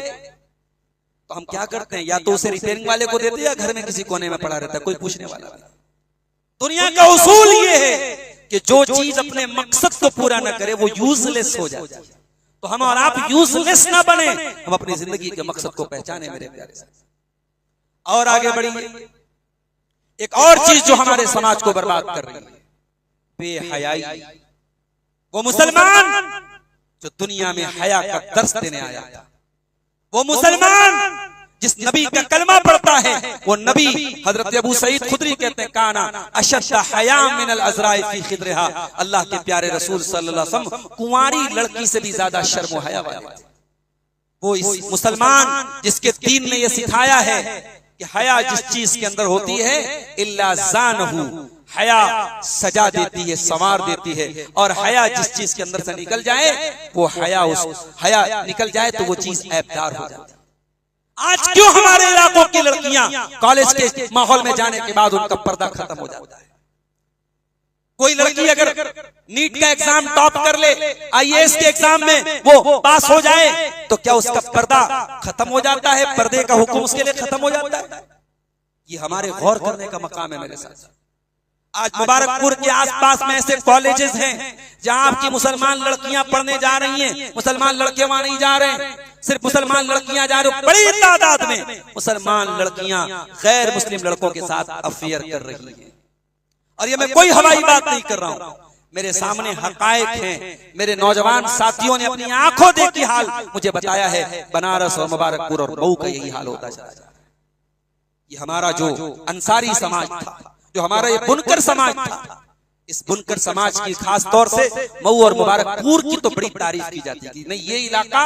तो हम क्या करते हैं, या तो उसे रिपेयरिंग वाले को देते हैं या घर में किसी कोने में पड़ा रहता है, कोई पूछने वाला नहीं। दुनिया का उसूल ये है कि जो चीज अपने मकसद को पूरा न करे वो यूजलेस हो जाती है। तो हम और आप यूजलेस ना बने, हम अपनी जिंदगी के मकसद को पहचाने मेरे प्यारे साथी। और आगे बढ़िए, एक और चीज जो हमारे समाज को बर्बाद कर रही है, बेहयाई। वो मुसलमान जो दुनिया में हया का दर्स देने आया था, वो मुसलमान जिस नबी का कलमा पढ़ता है, वो नबी हजरत अबू सईद खुदरी कहते हैं, काना अशद्द हया मिनल अज़राइ फी खिद्रिहा, अल्लाह के प्यारे रसूल सल्लल्लाहु अलैहि वसल्लम कुंवारी लड़की से भी ज्यादा शर्म व हया वाले थे। वो इस मुसलमान जिसके दीन ने ये सिखाया है कि हया जिस चीज के अंदर होती है, इल्ला ज़ानहु, हया सजा देती है, संवार देती है। और हया जिस चीज के अंदर से निकल जाए, वो हया निकल जाए तो वो चीज ऐबदार हो जाती है। आज क्यों हमारे इलाकों की लड़कियां कॉलेज के माहौल में जाने के बाद उनका पर्दा खत्म हो जाता है। कोई लड़की अगर नीट का एग्जाम टॉप कर ले, IAS के एग्जाम में वो पास हो जाए, तो क्या उसका पर्दा खत्म हो जाता है? पर्दे का हुक्म उसके लिए खत्म हो जाता है? ये हमारे गौर करने का मकाम है मेरे साथ। आज मुबारकपुर के आसपास में ऐसे कॉलेजेस हैं जहां आपकी मुसलमान लड़कियां पढ़ने जा रही हैं, मुसलमान लड़के वहां नहीं जा रहे हैं, सिर्फ मुसलमान लड़कियां जा रही हैं। बड़ी तादाद में मुसलमान लड़कियां गैर मुस्लिम लड़कों के साथ अफेयर कर रही हैं। और ये मैं कोई हवाई बात नहीं कर रहा हूं, मेरे सामने हकायक हैं। मेरे नौजवान साथियों ने अपनी आंखों देखी हाल मुझे बताया है। बनारस और मुबारकपुर और मऊ का यही हाल होता चला जा रहा है। ये हमारा जो अंसारी समाज था, जो हमारा ये बुनकर समाज था, इस बुनकर समाज की खास तौर से मऊ और मुबारकपुर की तो बड़ी तारीफ की जाती थी। नहीं, ये इलाका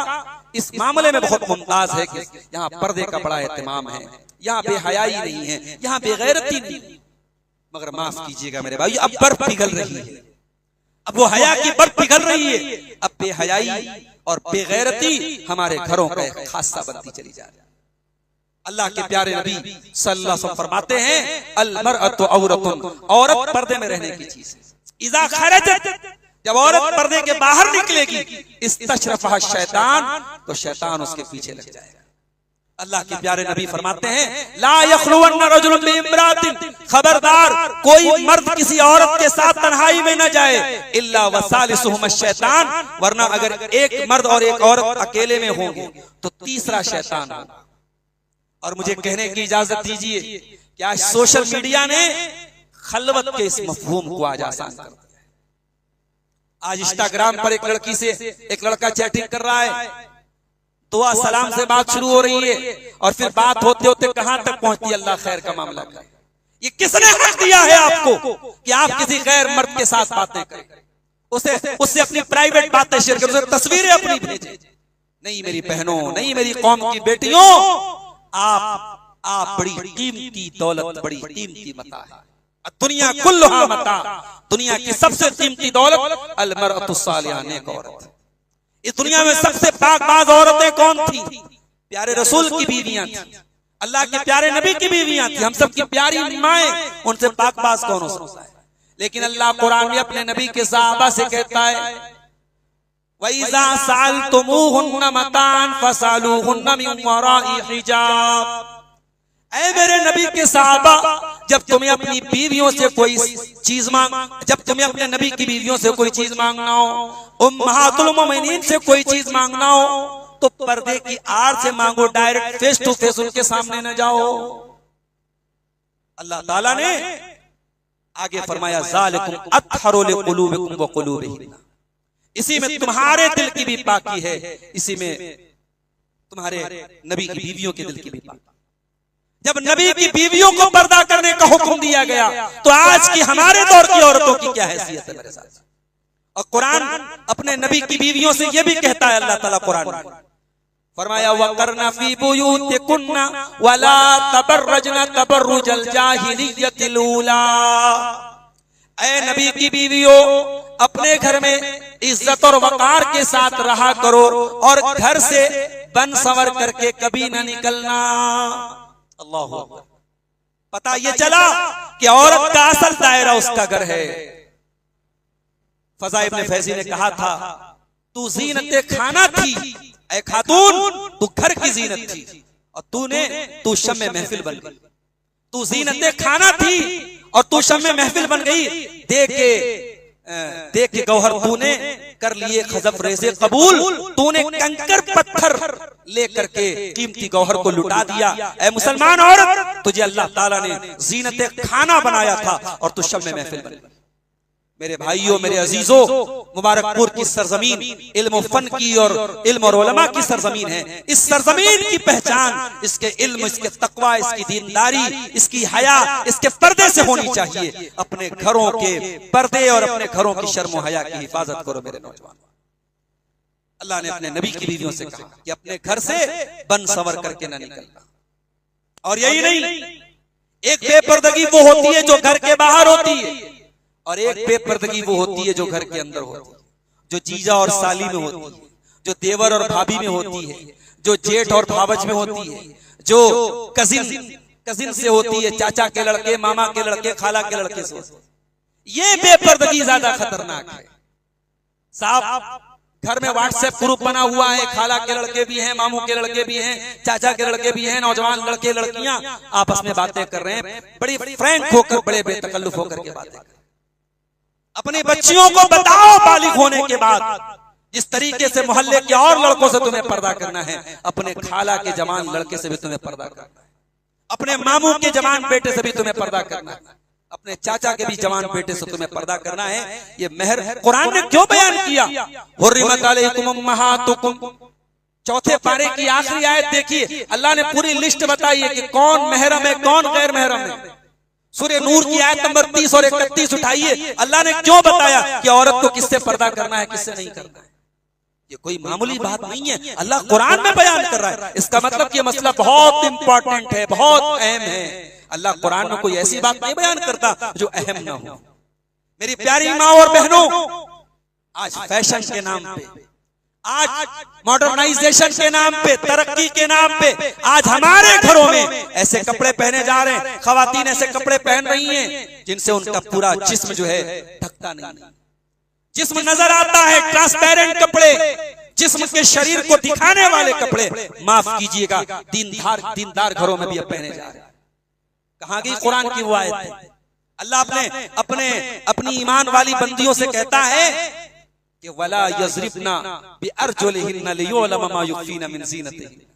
इस मामले में बहुत मुमताज है कि यहाँ पर्दे का बड़ा एहतमाम है, यहाँ बेहयाई नहीं है, यहाँ बेगैरती नहीं। मगर माफ कीजिएगा मेरे भाई, अब बर्फ पिघल रही है, अब वो हया की बर्फ पिघल रही है। अब बेहयाई और बेगैरती हमारे घरों का एक खासा बनती चली जा रही है। अल्लाह के प्यारे नबी सल्लल्लाहु अलैहि वसल्लम फरमाते हैं, अल मरअतु औरतुन, औरत पर्दे में रहने की चीज है। इज़ा खरजत, जब औरत पर्दे के बाहर निकलेगी, इस्तशरफहा शैतान, तो शैतान उसके पीछे लग जाएगा। अल्लाह के प्यारे नबी फरमाते हैं, ला यखलुवन्ना रजुलुन बिइम्रातिन, खबरदार कोई मर्द किसी औरत के साथ तन्हाई में न जाए, इल्ला वसालिसुहुम शैतान, वरना अगर एक मर्द और एक औरत अकेले में होंगे तो तीसरा शैतान होगा। और मुझे कहने की इजाजत दीजिए कि आज सोशल मीडिया ने खलवत के इस मफहूम को आज आसान कर दिया। आज इंस्टाग्राम पर एक लड़की से एक लड़का चैटिंग कर रहा है, दुआ सलाम से बात शुरू हो रही है और फिर बात होते होते कहां तक पहुंचती है, अल्लाह खैर का मामला करे। ये किसने हक दिया है आपको कि आप किसी गैर मर्द के साथ बातें करें, उससे अपनी प्राइवेट बातें शेयर करें, तस्वीरें अपनी भेजें? नहीं मेरी बहनों, नहीं मेरी कौम की बेटियों, आप बड़ी कीमती दौलत, बड़ी कीमती मता है। दुनिया कुल्लुहा मता, दुनिया की सबसे कीमती दौलत अल मरअतु सालिहा, नेक औरत। इस दुनिया में सबसे पाकबाज औरतें कौन थी? प्यारे रसूल की बीवियां थी, अल्लाह के प्यारे नबी की बीवियां थी, हम सब की प्यारी माएं, उनसे पाकबाज कौन हो सकता है? लेकिन अल्लाह कुरान में अपने नबी के सहाबा से कहता है, वइज़ा सअलतुमूहुन्ना मतान फसअलूहुन्ना मिन वराइ हिजाब। ऐ मेरे नबी के सहाबा, जब तुम्हें अपनी बीवियों से कोई चीज जब तुम्हें अपने नबी की बीवियों से कोई चीज मांगना हो, उम्महातुल मोमिनीन से कोई चीज मांगना हो, तो पर्दे की आड़ से मांगो, डायरेक्ट फेस टू फेस उनके सामने न जाओ। अल्लाह ताला ने आगे फरमाया, ज़ालिकुम अत्हरु लिकुलूबिकुम व कुलूबिहिन्ना, इसी में तुम्हारे दिल की भी पाकी है, इसी में तुम्हारे नबी की बीवियों के दिल की भी पाकी। जब नबी की बीवियों को पर्दा करने का हुक्म दिया गया, तो आज की हमारे दौर की औरतों की क्या हैसियत है मेरे साथ? और कुरान अपने नबी की बीवियों से यह भी कहता है, अल्लाह ताला कुरान में फरमाया, वक़रना फी बुयूतिकुन्ना वला तबर्रजना तबर्रुजल जाहिलियतिल ऊला। ऐ नबी की बीवियों, अपने घर में इज्जत और वकार के साथ रहा करो और घर से बन संवर करके कभी न निकलना। अल्लाह अकबर। पता ये चला कि औरत का असल दायरा उसका घर है। फज़ा इब्न फैज़ी ने कहा था, तू ज़ीनते खाना थी ऐ खातून, तू घर की ज़ीनत थी और तू शम्मे महफिल बन गई। तू ज़ीनते खाना थी और तू शम्मे महफिल बन गई। देख के गौहर तूने कर लिए खजफ रेज़े कबूल, तूने कंकर पत्थर लेकर के कीमती गौहर को लुटा दिया। ऐ मुसलमान औरत, तुझे अल्लाह ताला ने ज़ीनते खाना बनाया था और तू शम्मे महफिल बन गई। मेरे भाइयों, मेरे अजीजों, मुबारकपुर की सरजमीन इल्म फन की और इल्म और उलमा की सरजमीन है। इस सरजमीन की पहचान इसके इल्म, इसके तकवा, इसकी दीनदारी, इसकी हया, इसके पर्दे से होनी चाहिए। अपने घरों के पर्दे और अपने घरों की शर्म हया की हिफाजत करो मेरे नौजवान। अल्लाह ने अपने नबी की बीवियों से कहा कि अपने घर से बन संवर करके न निकलना। और यही नहीं, एक बेपर्दगी वो होती है जो घर के बाहर होती है, और एक बेपर्दगी वो होती है जो घर के अंदर होती है, जो जीजा और साली में होती है, जो देवर और भाभी में होती है, जो जेठ और भावज में होती है, जो कजिन से होती है, चाचा के लड़के, मामा के लड़के, खाला के लड़के से होती है। ये बेपर्दगी ज्यादा खतरनाक है। साहब, घर में व्हाट्सएप ग्रुप बना हुआ है, खाला के लड़के भी हैं, मामू के लड़के भी हैं, चाचा के लड़के भी हैं, नौजवान लड़के लड़कियां आपस में बातें कर रहे हैं, बड़ी फ्रैंक होकर, बड़े बेतकल्लुफ होकर के बातें कर। अपनी बच्चियों को बताओ बालिग होने के बाद जिस तरीके से मोहल्ले के और लड़कों से तुम्हें पर्दा करना है, अपने खाला के जवान लड़के से भी तुम्हें पर्दा करना है, अपने मामू के जवान बेटे से भी तुम्हें पर्दा करना है, अपने चाचा के भी जवान बेटे से तुम्हें पर्दा करना है। ये मेहर कुरान ने क्यों बयान किया? हुर्रिमत अलैकुम उम्महातुकुम, चौथे पारे की आखिरी आयत देखिए, अल्लाह ने पूरी लिस्ट बताई है कि कौन महरम है, कौन गैर महरम है। सूरह नूर की आयत नंबर 30 और 31 उठाइए, अल्लाह ने क्यों बताया कि औरत को किससे पर्दा करना है, किससे नहीं करना है। ये कोई मामूली बात नहीं है, अल्लाह कुरान में बयान कर रहा है। इसका मतलब कि ये मसला बहुत इंपॉर्टेंट है, बहुत अहम है। अल्लाह कुरान में कोई ऐसी बात नहीं बयान करता जो अहम ना हो। मेरी प्यारी माँ और बहनों, आज फैशन के नाम पे, आज मॉडर्नाइजेशन के नाम पे, तरक्की के नाम पे आज हमारे घरों में ऐसे कपड़े पहने जा रहे हैं, खवातीन ऐसे कपड़े पहन रही हैं जिनसे उनका पूरा जिस्म जो है ढकता नहीं, जिस्म नजर आता है, ट्रांसपेरेंट कपड़े, जिस्म के शरीर को दिखाने वाले कपड़े, माफ कीजिएगा, दीनदार घरों में भी अब पहने जा रहे हैं। कहां गई कुरान की वो आयत है? अल्लाह अपनी ईमान वाली बंदियों से कहता है कि वला यज़रिबना बिअरजुलिहिन्ना लियुअलम मा युखफीना मिन ज़ीनतिहिन।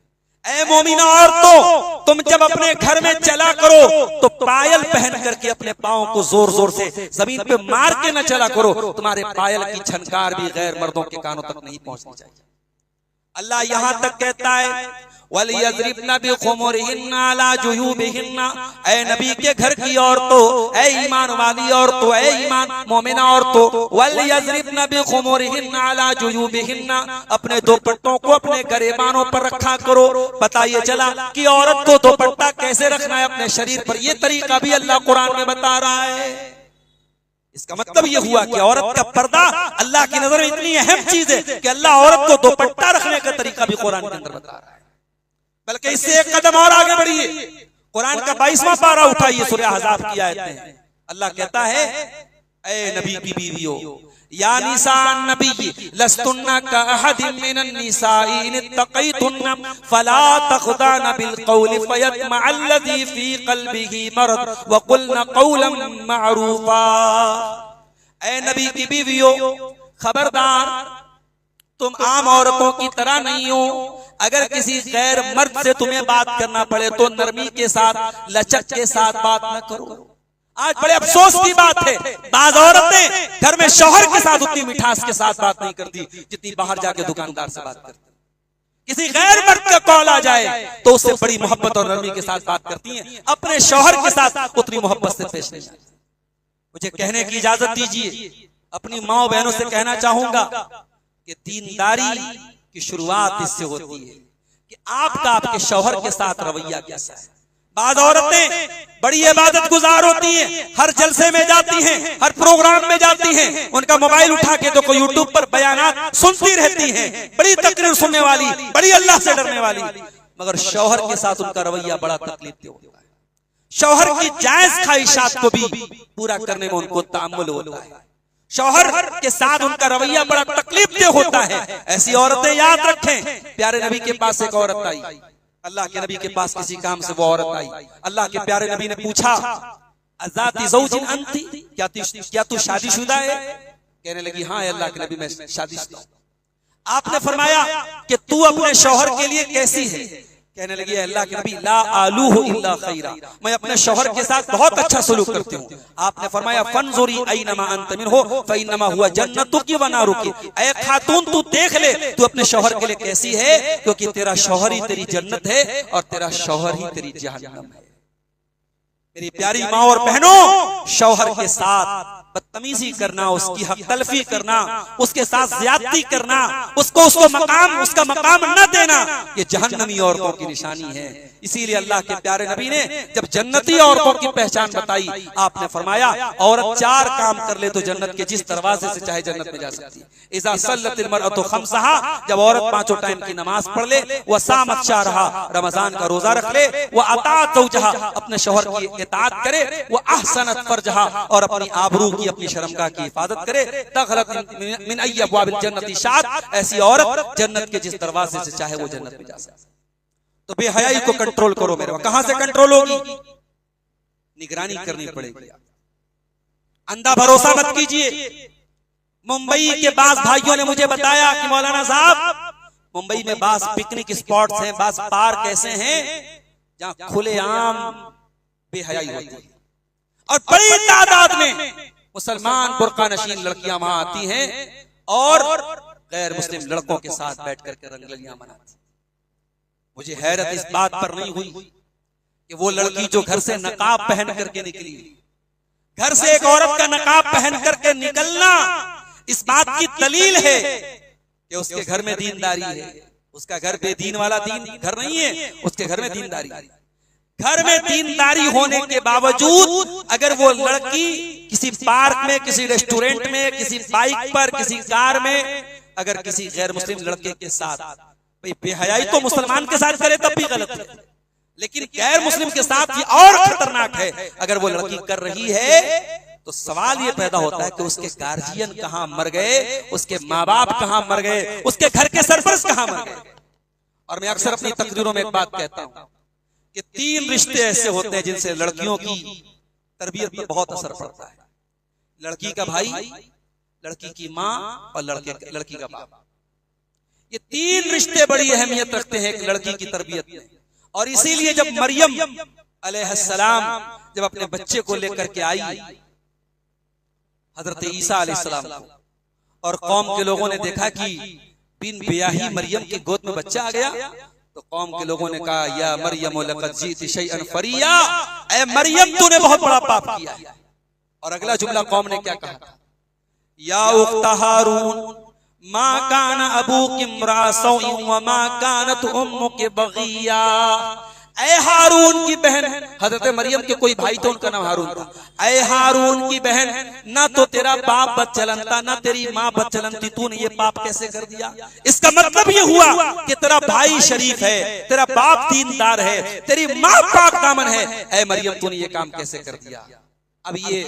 ऐ मोमिना औरतों, तुम जब अपने घर में चला करो तो पायल पहन करके अपने पाँव को जोर जोर से जमीन पे मार के न चला करो, तुम्हारे पायल की छनकार भी गैर मर्दों के कानों तक नहीं पहुंचनी चाहिए। अल्लाह यहाँ तक कहता है वलियज़रिबना बिखुमुरिहिन्ना अला जुयूबिहिन्ना, ऐ नबी के घर की औरतों, ऐ ईमान वाली औरतों, ऐ ईमान मोमिना औरतों, वलियज़रिबना बिखुमुरिहिन्ना अला जुयूबिहिन्ना, अपने दुपट्टों को अपने गरेबानों पर रखा करो। पता ये चला कि औरत को दुपट्टा कैसे रखना है अपने शरीर पर, ये तरीका भी अल्लाह कुरान में बता रहा है। इसका मतलब ये हुआ कि औरत का पर्दा अल्लाह की नजर में इतनी अहम चीज है कि अल्लाह औरत को दुपट्टा रखने का तरीका भी कुरान के अंदर बता रहा है। बल्कि इससे एक कदम और आगे बढ़िए, कुरान का 22वां पारा उठाइए, सूरह अहज़ाब की आयतें। अल्लाह कहता है, ऐ नबी की बीवियों, या निसान नबी लस्तुन्ना का अहदिम मिनन निसाई इन इत्तक़ैतुन्ना फला तख़दान बिल क़ौलि फ़यत्मअल्लज़ी फ़ी क़ल्बिही मरद व क़ुल्ना क़ौलन मअरूफ़ा। ऐ नबी की बीवियों, खबरदार, तुम आम औरतों की तरह नहीं हो। अगर किसी गैर मर्द से तुम्हें बात करना पड़े तो नरमी के साथ, लचक के साथ बात न करो। आज बड़े अफसोस की बात है, बाज़ औरतें घर में शौहर के साथ उतनी मिठास के साथ बात नहीं करती जितनी बाहर जाके दुकानदार से बात करती। किसी गैर मर्द का कॉल आ जाए तो उससे बड़ी मोहब्बत और नरमी के साथ बात करती हैं, अपने शौहर के साथ उतनी मोहब्बत से पेश नहीं आती। मुझे कहने की इजाजत दीजिए, अपनी माँ बहनों से कहना चाहूंगा कि दीनदारी की शुरुआत इससे होती है कि आपका आपके शौहर के साथ रवैया कैसा है। बाज़ औरतें बड़ी इबादत गुजार होती हैं, हर जलसे में जाती हैं, हर प्रोग्राम में जाती हैं, उनका मोबाइल उठा के तो यूट्यूब पर बयानात सुनती रहती हैं, बड़ी तकरीर सुनने वाली, बड़ी अल्लाह से डरने वाली, मगर शौहर के साथ उनका रवैया बड़ा तकलीफ दे होता है। शौहर की जायज ख्वाहिशात को भी पूरा करने में उनको तामुल होता है। शौहर के साथ उनका रवैया बड़ा तकलीफदेह होता है। ऐसी औरतें याद रखें, प्यारे नबी के पास एक औरत आई, अल्लाह के नबी के पास किसी काम से वो औरत आई। अल्लाह के प्यारे नबी ने पूछा, अज़ाती ज़ौजिन अंती, क्या तू शादीशुदा है? कहने लगी, हाँ अल्लाह के नबी, मैं शादीशुदा हूं। आपने फरमाया कि तू अपने शौहर के लिए कैसी है? कहने लगी, अल्लाह के नबी, ला आलूहु इल्ला खैरा, मैं अपने शौहर के साथ बहुत अच्छा सलूक करती हूँ। आपने फरमाया, फंजुरी ऐनमा अंत मिनहु फइन्नमा हुवा जन्नतुकी व नारुकी, ऐ खातून तू देख ले तू अपने शौहर के लिए कैसी है, क्योंकि तेरा शौहर ही तेरी जन्नत है और तेरा शौहर ही तेरी जहन्नम है। मेरी प्यारी माँ और बहनों, शौहर के साथ बदतमीजी करना, उसकी हक तलफी करना, उसके साथ ज्यादती करना, उसका मकाम न देना, ये जहन्नमी औरतों की निशानी है। इसीलिए अल्लाह के प्यारे नबी ने जब जन्नती औरतों की पहचान बताई, आपने फरमाया, औरत 4 काम कर ले तो जन्नत के जिस दरवाजे से चाहे जन्नत में जा सकती है। इज़ा सल्लतिल मरअतु खम्सहा, जब औरत 5 टाइम की नमाज पढ़ ले, वह सामत शाहरहा, रमजान का रोजा रख ले, वह अतात ज़ौजहा, अपने शौहर की इताअत करे, वह अहसनत फरजहा, और अपनी आबरू की, अपनी अपनी शर्मगाह की हिफाजत करे। दखलत मिन अय्यि अब्वाबिल जन्नति शात, ऐसी औरत जन्नत के जिस दरवाजे से चाहे वो जन्नत में जा सकती। तो बेहयाई को कंट्रोल करो मेरे। कहां से कंट्रोल होगी? निगरानी करनी पड़ेगी। अंधा भरोसा मत कीजिए। मुंबई के बास भाइयों ने मुझे बताया कि मौलाना साहब, मुंबई में बास पिकनिक स्पॉट्स हैं, बास पार्क ऐसे हैं जहां खुलेआम बेहयाई होती है और बड़ी तादाद में मुसलमान बुर्का नशीन लड़कियां वहां आती हैं और गैर मुस्लिम लड़कों के साथ बैठ करके रंगलियां मनाती। मुझे हैरत इस बात पर नहीं हुई कि वो लड़की जो घर से नकाब पहन करके निकली, घर से एक औरत का नकाब पहन करके निकलना इस बात की दलील है कि उसके घर में दीनदारी है। उसका घर बेदीन वाला दीन घर नहीं है, उसके घर में दीनदारी। घर में दीनदारी होने के बावजूद अगर वो लड़की किसी पार्क में, किसी रेस्टोरेंट में, किसी बाइक पर, किसी कार में अगर किसी गैर मुस्लिम लड़के के साथ, भाई बेहयाई तो मुसलमान के साथ करे तब भी गलत है, लेकिन गैर मुस्लिम के साथ ये और खतरनाक है। अगर वो लड़की कर रही है तो सवाल ये पैदा होता है कि उसके गार्जियन कहां मर गए, उसके माँ बाप कहां मर गए, उसके घर के सरपरस्त कहां मर गए। और मैं अक्सर अपनी तकरीरों में एक बात कहता हूं कि 3 रिश्ते ऐसे होते हैं जिनसे लड़कियों की तरबियत पर बहुत असर पड़ता है। लड़की का भाई, लड़की की माँ और लड़की का बाप। ये 3 रिश्ते बड़ी अहमियत रखते हैं एक लड़की की तरबियत में। और इसीलिए जब मरियम अलैहिस्सलाम जब अपने बच्चे को लेकर के आई हजरत ईसा अलैहिस्सलाम को, और कौम के लोगों ने देखा कि बिन ब्याही मरियम की गोद में बच्चा आ गया, तो कौम के लोगों ने कहा या मरियम लक़द जीति शैअन फरिया, ऐ मरियम तूने बहुत बड़ा पाप किया। और अगला जुमला कौम ने क्या कहा? या उख्ता हारून मा कान अबूकी इम्रा सौइन व मा कानत उम्मुकी बगिया। ऐ हारून की बहन, हजरत मरियम के कोई भाई तो उनका नाम हारून था। ऐ हारून की बहन, ना तो तेरा बाप बदचलन था, ना तेरी माँ बदचलन थी, तूने ये पाप कैसे कर दिया? इसका मतलब ये हुआ कि तेरा भाई शरीफ है, तेरा बाप दीनदार है, तेरी माँ पाक दामन है। ऐ मरियम तूने ये काम कैसे कर दिया? अब ये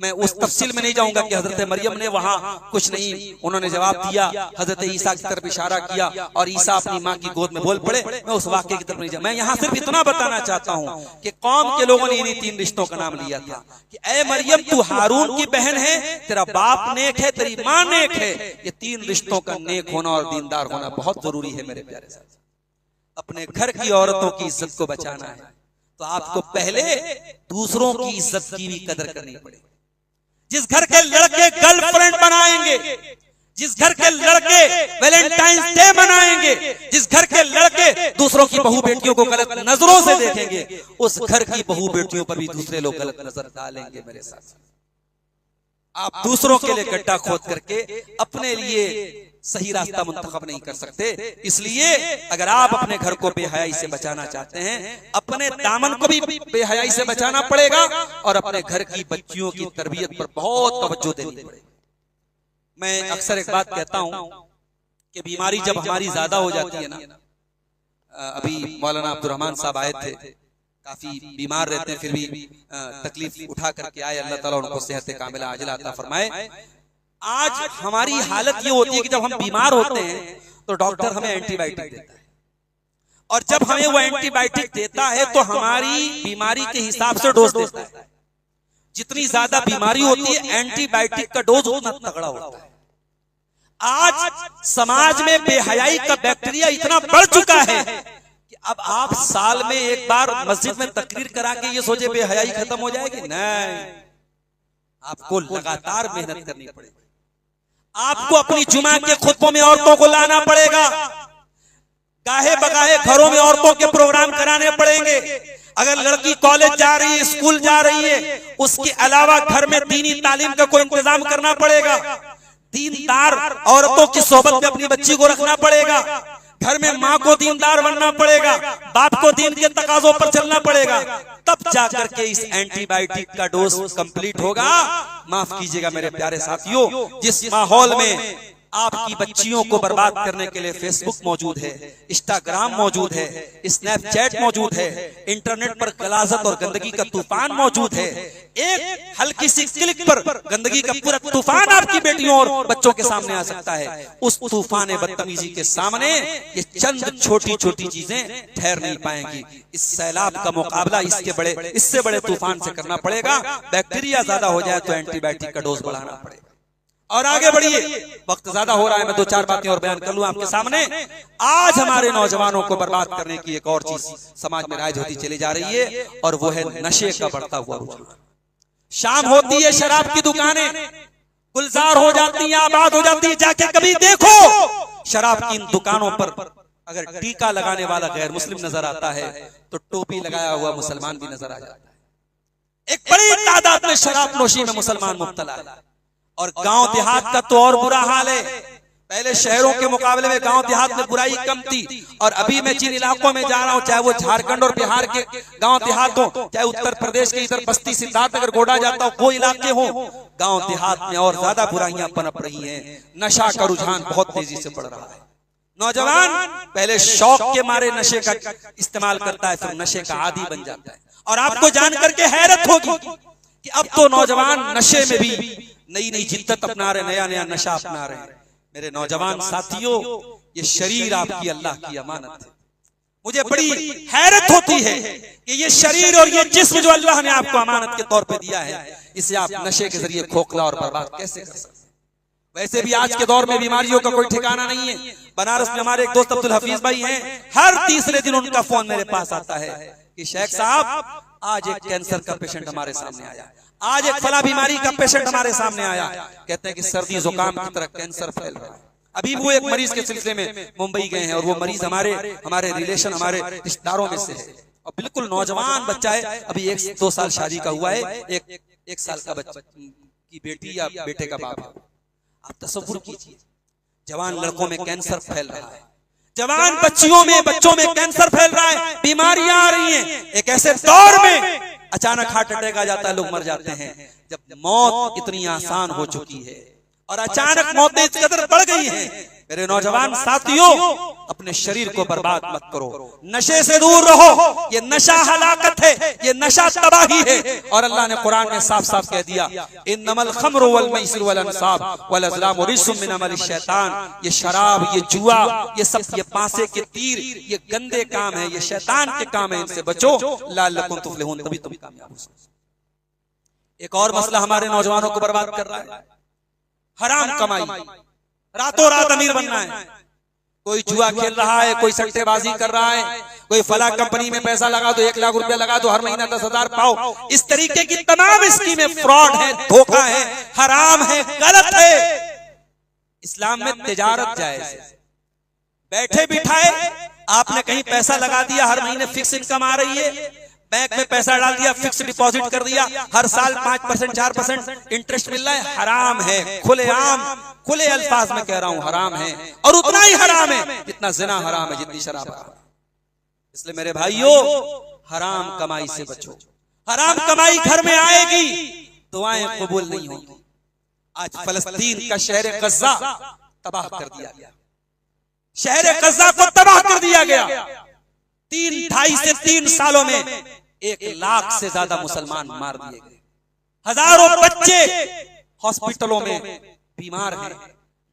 मैं उस तफसील में नहीं जाऊंगा कि हजरत मरियम ने वहां कुछ नहीं, उन्होंने जवाब दिया, हजरत ईसा की तरफ इशारा किया और ईसा अपनी माँ की गोद में बोल पड़े। मैं उस वाक्य की तरफ नहीं जाऊँ। मैं यहाँ सिर्फ इतना बताना चाहता हूँ कि कौम के लोगों ने इन्हीं 3 रिश्तों का नाम लिया था कि ऐ मरियम तू हारून की बहन है, तेरा बाप नेक है, तेरी माँ नेक है। ये 3 रिश्तों का नेक होना और दीनदार होना बहुत जरूरी है मेरे प्यारे साथ। अपने घर की औरतों की इज्जत को बचाना है तो आपको पहले दूसरों की इज्जत की भी कदर करनी पड़ेगी। जिस घर के लड़के गर्लफ्रेंड बनाएंगे, जिस घर के लड़के वैलेंटाइंस डे मनाएंगे, जिस घर के लड़के दूसरों की बहू बेटियों को गलत नजरों से देखेंगे, उस घर की बहू बेटियों पर भी दूसरे लोग गलत नजर डालेंगे। मेरे साथ आप दूसरों के लिए गड्ढा खोद करके अपने लिए सही रास्ता मुंतखब नहीं कर सकते। इसलिए अगर आप अपने घर को बेहयाई से बचाना चाहते हैं, अपने दामन को भी बेहयाई से बचाना पड़ेगा और अपने घर की बच्चियों की तरबियत पर बहुत तवज्जो देनी पड़ेगी। मैं अक्सर एक बात कहता हूं कि बीमारी जब हमारी ज्यादा हो जाती है ना, अभी मौलाना अब्दुर्रहमान साहब आए थे, काफी बीमार रहते हैं, फिर भी तकलीफ उठा करके आए। अल्लाह ताला उनको सेहत कामिला आजिला अता फरमाए। आज हमारी हालत ये होती है कि जब हम बीमार होते हैं तो डॉक्टर हमें एंटीबायोटिक देता है, और जब हमें वो एंटीबायोटिक देता है तो हमारी बीमारी के हिसाब से डोज देता है। जितनी ज्यादा बीमारी होती है एंटीबायोटिक का डोज उतना तगड़ा होता है। आज समाज में बेहयाई का बैक्टीरिया इतना बढ़ चुका है कि अब आप साल में एक बार मस्जिद में तकरीर करा के ये सोचे बेहयाई खत्म हो जाएगी, नहीं, आपको लगातार मेहनत करनी पड़ेगी। आपको अपनी जुमा के खुतबों में औरतों को लाना पड़ेगा, गाहे बगाहे घरों में औरतों के प्रोग्राम कराने पड़ेंगे। अगर लड़की कॉलेज जा रही है, स्कूल जा रही है, उसके अलावा घर में दीनी तालीम का कोई इंतजाम करना पड़ेगा। दीनदार औरतों की सोबत में अपनी बच्ची को रखना पड़ेगा। घर में माँ को दीनदार बनना पड़ेगा, बाप को दीन के तकाजों पर चलना पड़ेगा, तब जाकर के इस एंटीबायोटिक का डोज कंप्लीट होगा। माफ कीजिएगा मेरे प्यारे साथियों, जिस माहौल में आपकी बच्चियों को बर्बाद करने के लिए फेसबुक मौजूद है, इंस्टाग्राम मौजूद है, स्नैपचैट मौजूद है, इंटरनेट पर गलाजत और गंदगी का तूफान मौजूद है। एक हल्की सी क्लिक पर गंदगी का पूरा तूफान आपकी बेटियों और बच्चों के सामने आ सकता है। उस तूफान बदतमीजी के सामने ये चंद छोटी छोटी चीजें ठहर नहीं पाएंगी। इस सैलाब का मुकाबला इससे बड़े तूफान से करना पड़ेगा। बैक्टीरिया ज्यादा हो जाए तो एंटीबायोटिक का डोज बढ़ाना पड़ेगा। और आगे बढ़िए, वक्त ज्यादा हो रहा है, मैं दो चार बातें और बयान कर लूं आपके सामने। आज हमारे नौजवानों को बर्बाद करने की एक और चीज समाज में राइज होती चली जा रही है, और वो है नशे का बढ़ता हुआ रुझान। शाम होती है, शराब की दुकानें गुलजार हो जाती है, आबाद हो जाती है। जाके कभी देखो शराब की इन दुकानों पर अगर टीका लगाने वाला गैर मुस्लिम नजर आता है तो टोपी लगाया हुआ मुसलमान भी नजर आ जाता है। एक बड़ी तादाद में शराब नोशी में मुसलमान मुब्तला है। और गांव देहात का तो और बुरा हाल है। पहले शहरों के मुकाबले में गांव देहात में बुराई कम थी, और अभी मैं जिन इलाकों में जा रहा हूं, चाहे वो झारखंड और बिहार के गांव देहात हो, चाहे उत्तर प्रदेश के इधर बस्ती सिद्धार्थ अगर गोड़ा जाता हो, वो इलाके हो, गांव देहात में और ज्यादा बुराइयां पनप रही हैं। नशा का रुझान बहुत तेजी से बढ़ रहा है। नौजवान पहले शौक के मारे नशे का इस्तेमाल करता है, फिर नशे का आदी बन जाता है। और आपको जान करके हैरत होगी कि अब तो नौजवान नशे में भी नई नई जिद्दत अपना रहे, नया नया नशा अपना रहे। मेरे नौजवान साथियों, ये शरीर आपकी अल्लाह की अमानत है। मुझे बड़ी हैरत होती है कि ये शरीर और ये जिस्म जो अल्लाह ने आपको अमानत के तौर पे दिया है, इसे आप नशे के जरिए खोखला और बर्बाद कैसे कर सकते हैं। वैसे भी आज के दौर में बीमारियों का कोई ठिकाना नहीं है। बनारस में हमारे एक दोस्त अब्दुल हफीज भाई हैं, हर तीसरे दिन उनका फोन मेरे पास आता है कि शेख साहब आज एक कैंसर का पेशेंट हमारे सामने आया, आज एक फला बीमारी का पेशेंट हमारे सामने आया। कहते हैं कि सर्दी जुकाम की तरह कैंसर फैल रहा है। अभी वो एक मरीज के सिलसिले में मुंबई गए हैं, और वो मरीज हमारे रिलेशन, हमारे रिश्तेदारों में से है, और बिल्कुल नौजवान बच्चा है, अभी 1-2 साल शादी का हुआ है, एक साल का बच्चा की बेटी या बेटे का बाप है। आप तसव्वुर कीजिए, जवान लड़कों में कैंसर फैल रहा है, जवान बच्चों में कैंसर फैल रहा है, बीमारियां आ रही हैं। एक ऐसे दौर में अचानक हार्ट अटैक आ जाता है, लोग मर जाते हैं, जब मौत इतनी आसान हो चुकी है और अचानक मौतें इस कदर बढ़ गई हैं। मेरे नौजवान साथियों, अपने शरीर को बर्बाद मत करो, नशे से दूर रहो। ये नशा हलाकत है, ये नशा तबाही है। और अल्लाह ने कुरान में साफ साफ कह दिया, इन्नमल खम्रु वल मैसिर वल अंसाब वल अज़लामु रिज्सुम मिन अमलिश शैतान। ये शराब, ये जुआ, ये सब, ये पासे के तीर, ये गंदे काम है, ये शैतान के काम है, इनसे बचो लअल्लकुम तुफ्लिहून, तभी तुम कामयाब हो सकते। एक और मसला हमारे नौजवानों को बर्बाद कर रहा है, हराम कमाई। रातों रात अमीर बनना है। कोई जुआ खेल रहा है, कोई सट्टेबाजी कर रहा है, कोई फला कंपनी में पैसा लगा दो, 1 लाख रुपया लगा दो, हर महीना 10,000 पाओ। इस तरीके की तमाम स्कीमें फ्रॉड है, धोखा है, हराम है, गलत है। इस्लाम में तिजारत जायज है। बैठे बिठाए आपने कहीं पैसा लगा दिया, हर महीने फिक्स इनकम आ रही है, बैंक में पैसा डाल दिया, फिक्स डिपॉजिट कर दिया, हर साल 5% 4% इंटरेस्ट मिल रहा है, हराम है। खुले अल्फाज में कह रहा हूं, हराम है। और उतना ही हराम है जितना जिना हराम है, जितनी शराब हराम है। इसलिए मेरे भाइयों, हराम कमाई से बचो। हराम कमाई घर में आएगी, दुआएं कबूल नहीं होंगी। आज फलस्तीन का शहर गज़ा तबाह कर दिया गया, शहर गज़ा को तबाह कर दिया गया। 2.5 से 3 सालों में 1 लाख से ज्यादा मुसलमान मार दिए गए। हजारों बच्चे हॉस्पिटलों में बीमार हैं,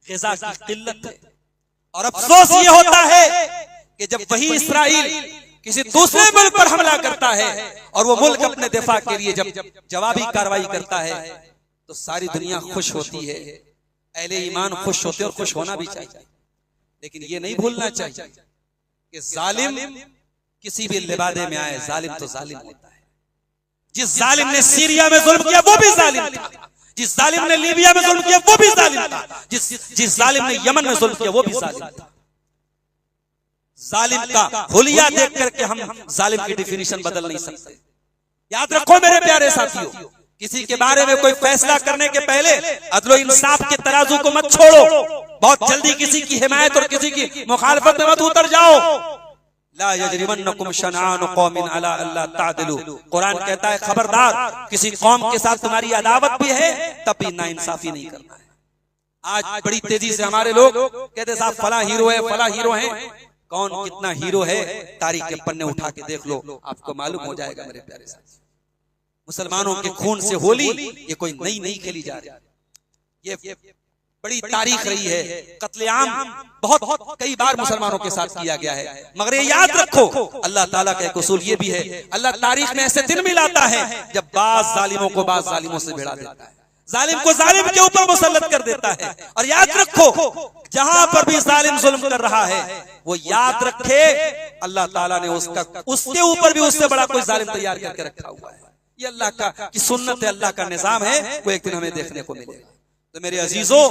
ग़िज़ा की किल्लत है। और अफसोस ये होता है कि जब वही इस्राइल किसी दूसरे मुल्क पर हमला करता है और वो मुल्क अपने दिफा के लिए जब जवाबी कार्रवाई करता है, तो सारी दुनिया खुश होती है, अहले ईमान खुश होते हैं, और खुश होना भी चाहिए। लेकिन ये नहीं भूलना चाहिए कि जालिम किसी भी लिबादे में आए, जालिम तो जालिम होता है। जिस जालिम ने सीरिया में जुल्म किया वो भी जालिम था, जिस जालिम ने लीबिया में जुल्म किया वो भी जालिम था, जिस जालिम ने यमन में जुल्म किया वो भी जालिम था। जालिम का हुलिया देख करके हम जालिम की डिफिनीशन बदल नहीं सकते। याद रखो मेरे प्यारे साथियों, किसी के बारे में कोई फैसला करने के पहले अदलो इंसाफ के तराजू को मत छोड़ो। बहुत जल्दी किसी की हिमायत और किसी की मुखालफत में मत उतर जाओ। ला यजरिमन्नकुम शनआन कौमिन अला अल्ला तादिलू। कुरान कहता है खबरदार, किसी कौम के साथ तुम्हारी अदावत भी है तब भी नाइंसाफी नहीं करना है। आज बड़ी तेजी से हमारे लोग कहते साहब फला हीरो है, फला हीरो है। कौन कितना हीरो है तारीख के पन्ने उठा के देख लो, आपको मालूम हो जाएगा मेरे प्यारे साथी। मुसलमानों के खून से होली ये कोई नई नहीं खेली जा रही, ये बड़ी तारीख रही है। कत्लेआम बहुत कई बार मुसलमानों के साथ किया गया है, मगर ये याद रखो अल्लाह ताला का एक उसूल ये भी है, अल्लाह तारीख में ऐसे दिन भी लाता है जब बाज जालिमों को बाज जालिमों से भिड़ा देता है, जालिम को जालिम के ऊपर मुसल्लत कर देता है। और याद रखो जहां पर भी जालिम जुल्म कर रहा है वो याद रखे अल्लाह ताला ने उसके ऊपर भी उससे बड़ा कोई जालिम तैयार करके रखा हुआ है। ये अल्लाह का की सुन्नत है, अल्लाह का निजाम है, वो एक दिन हमें देखने को मिलेगा। तो मेरे अजीजों,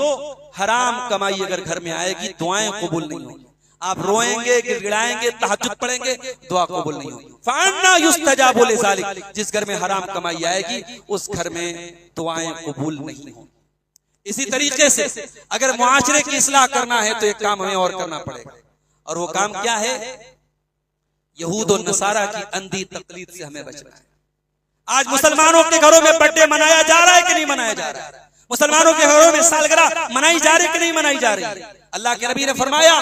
हराम कमाई अगर घर में आएगी दुआएं कबूल नहीं होंगी। आप रोएंगे, गिड़गिड़ाएंगे, तहज्जुद पढ़ेंगे, दुआ कबूल नहीं होगी। फान्ना युस्तजाबु लिज़ालिक, जिस घर में हराम कमाई आएगी उस घर में दुआएं कबूल नहीं होंगी। इसी तरीके से अगर मुआशरे की इस्लाह करना है तो एक काम हमें और करना पड़ेगा, और वो काम क्या है? यहूद और नसारा की अंधी तकलीद से हमें बचना है। आज मुसलमानों के घरों में बर्थडे मनाया जा रहा है कि नहीं मनाया जा रहा है? मुसलमानों के घरों में सालगिरह मनाई जा रही कि नहीं मनाई जा रही? अल्लाह के नबी ने फरमाया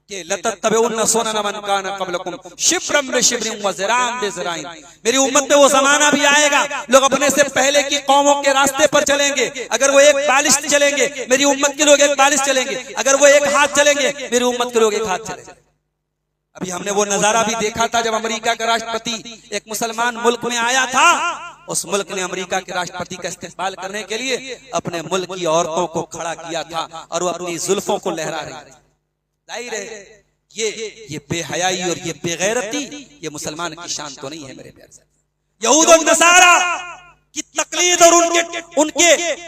कि लतत्तबिउन्न सुनन मन कान क़ब्लकुम शिब्रम बिशिब्रिन व ज़िराअन बिज़िराइन। मेरी उम्मत में वो जमाना भी आएगा लोग अपने से पहले की कौमों के रास्ते पर चलेंगे। अगर वो एक बालिश चलेंगे मेरी उम्मत के लोग एक बालिश चलेंगे, अगर वो एक हाथ चलेंगे मेरी उम्मत के लोग एक हाथ चलेंगे। अभी हमने वो नजारा भी देखा था जब अमेरिका का राष्ट्रपति एक मुसलमान मुल्क में आया था। उस मुल्क ने अमेरिका के राष्ट्रपति का इस्तेकबाल करने के लिए अपने मुल्क की औरतों को खड़ा किया था और वो अपनी जुल्फों को लहरा रही थी। जाहिर है ये बेहयाई और ये बेगैरती ये मुसलमान की शान तो नहीं है मेरे प्यारे। यहूद और नसारा की तकलीद और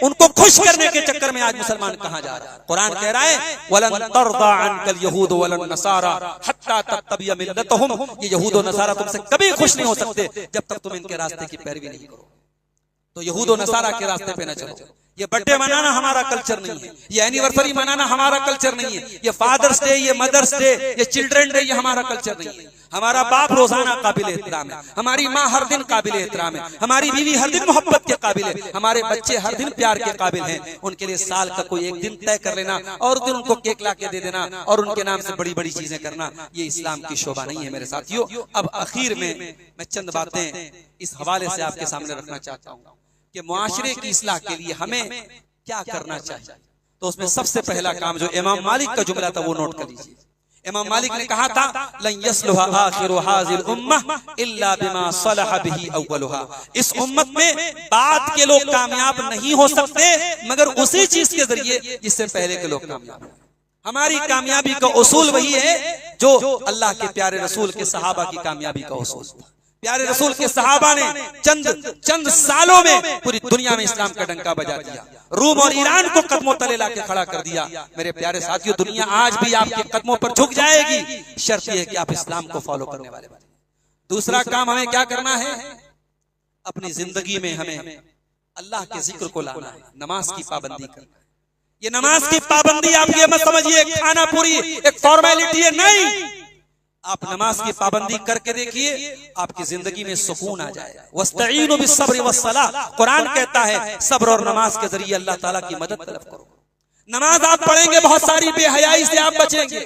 उनको खुश करने के चक्कर में आज मुसलमान कहां जा रहा है? कुरान कह रहा है वलन तर्दा अनकल यहूद वलन नसारा हत्ता तत्तबिया मिल्लतहुम। ये यहूद और नसारा तुमसे कभी खुश नहीं हो सकते जब तक तुम इनके रास्ते की पैरवी नहीं करो। तो यहूद और नसारा के रास्ते पे न चलो। ये बर्थडे मनाना हमारा कल्चर नहीं है, ये एनिवर्सरी मनाना हमारा कल्चर नहीं है, ये फादर्स डे, ये मदर्स डे, ये चिल्ड्रन डे, ये हमारा कल्चर नहीं है। हमारा बाप रोजाना काबिल एहतराम है, हमारी माँ हर दिन काबिल एहतराम है, हमारी बीवी हर दिन मोहब्बत के काबिल है, हमारे बच्चे हर दिन प्यार के काबिल हैं। उनके लिए साल का कोई एक दिन तय कर लेना और दिन उनको केक ला के दे देना और उनके नाम से बड़ी बड़ी चीजें करना, ये इस्लाम की शोभा नहीं है मेरे साथियों। अब आखिर में मैं चंद बातें इस हवाले से आपके सामने रखना चाहता हूँ कि मुआशरे की इस्लाह के लिए हमें क्या करना चाहिए। तो उसमें सबसे पहला काम जो इमाम मालिक का जुमला था वो नोट कर लीजिए। इमाम मालिक ने कहा था लन यस्लुहा आखिरु हाज़िल उम्मह इल्ला बिमा सलह बिही अव्वलुहा। इस उम्मत में बाद के लोग कामयाब नहीं हो सकते मगर उसी चीज के जरिए जिससे पहले के लोग कामयाब हैं। हमारी कामयाबी का उसूल वही है जो अल्लाह के प्यारे रसूल के सहाबा की कामयाबी का उसूल था। प्यारे रसूल के सहाबा ने चंद सालों में पूरी दुनिया में इस्लाम का डंका बजा दिया, रूम और ईरान को कदमों तले लाके खड़ा कर दिया। मेरे प्यारे साथियों, दुनिया आज भी आपके कदमों पर झुक जाएगी, शर्त यह है कि आप इस्लाम को फॉलो करने वाले बने। दूसरा काम हमें क्या करना है? अपनी जिंदगी में हमें अल्लाह के जिक्र को लाना है, नमाज की पाबंदी करना है। ये नमाज की पाबंदी आप ये मत समझिए खाना पूरी एक फॉर्मेलिटी है, नहीं। आप नमाज की पाबंदी करके देखिए, आपकी जिंदगी में सुकून आ जाएगा। वस्तईनु बिस्सब्रि वस्सलाह, कुरान कहता है सब्र और नमाज के जरिए अल्लाह ताला की मदद तलब करो। नमाज आप पढ़ेंगे बहुत सारी बेहयाई से आप बचेंगे।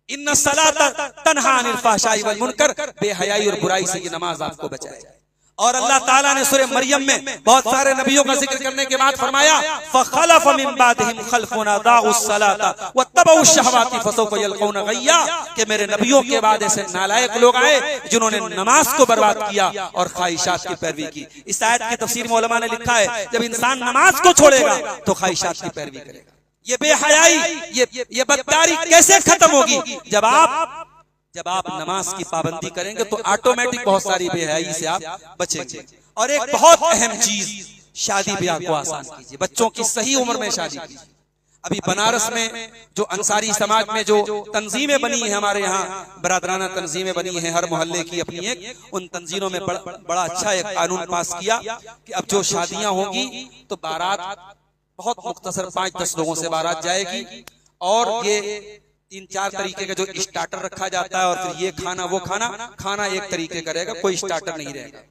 इन्ना सलाता तन्हा अनिल फहशाई वल मुनकर, बेहयाई और बुराई से ये नमाज आपको बचाएगा। और अल्लाह ताला ने सूरह मरियम में बहुत सारे नबियों का जिक्र करने के बाद फरमाया फखलफ मिन बादिहिम खल्फुन अदाउस सलाता वत्तबउश शहवाति फसौफ यल्कौन गय्या, कि मेरे नबियों के बाद ऐसे नालायक लोग आए जिन्होंने नमाज को बर्बाद किया और ख्वाहिशात की पैरवी की। इस आयत की तफसीर में उलमा ने लिखा है जब इंसान नमाज को छोड़ेगा तो ख्वाहिशात की पैरवी करेगा। ये बेहयाई, ये बदकारी कैसे खत्म होगी? जब आप नमाज की पाबंदी करेंगे तो ऑटोमेटिक बहुत सारी बेहयाई से आप बचेंगे। और एक बहुत अहम चीज, शादी ब्याह को आसान कीजिए, बच्चों की सही उम्र में शादी कीजिए। अभी बनारस में जो अंसारी समाज में जो तंजीमें बनी है, हमारे यहाँ बरादराना तंजीमें बनी है, हर मोहल्ले की अपनी एक, उन तंजीमों में बड़ा अच्छा एक कानून पास किया कि अब जो शादियां होंगी तो बारात बहुत मुख्तसर 5-10 लोगों से बारात जाएगी और ये 3-4 तरीके का जो स्टार्टर रखा जाता है और फिर ये खाना वो खाना एक तरीके का रहेगा, कोई स्टार्टर नहीं रहेगा।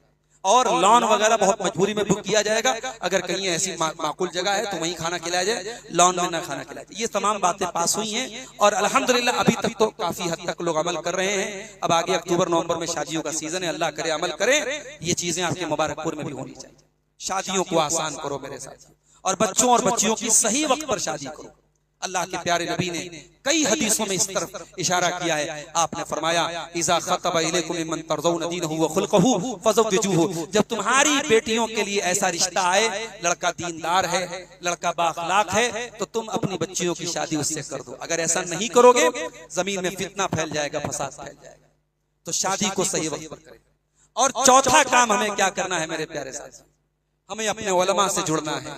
और लॉन वगैरह बहुत मजबूरी में बुक किया जाएगा। अगर कहीं ऐसी माकूल जगह है तो वहीं खाना खिलाया जाए, लॉन में ना खाना खिलाया जाए। ये तमाम बातें पास हुई हैं और अल्हम्दुलिल्लाह अभी तक तो काफी हद तक लोग अमल कर रहे हैं। अब आगे अक्टूबर नवंबर में शादियों का सीजन है, अल्लाह करे अमल करें। ये चीजें आपके मुबारकपुर में भी होनी चाहिए। शादियों को आसान करो मेरे साथ, और बच्चों और बच्चियों की सही वक्त पर शादी करो। अल्लाह के प्यारे नबी ने कई हदीसों में इस तरफ इशारा किया है। आपने फरमाया इज़ा खतबा इलैकुम मिमन तर्ज़ौन दीनहु व खुल्क़हु फज़व्विजूहु, जब तुम्हारी बेटियों के लिए ऐसा रिश्ता आए, लड़का दीनदार है, लड़का बाअखलाक है, तो तुम अपनी बच्चियों की शादी उससे कर दो। अगर ऐसा नहीं करोगे जमीन में फितना फैल जाएगा, फसाद फैल जाएगा। तो शादी को सही वक्त पर करें। और चौथा काम हमें क्या करना है मेरे प्यारे साथी, हमें अपने उलमा से जुड़ना है,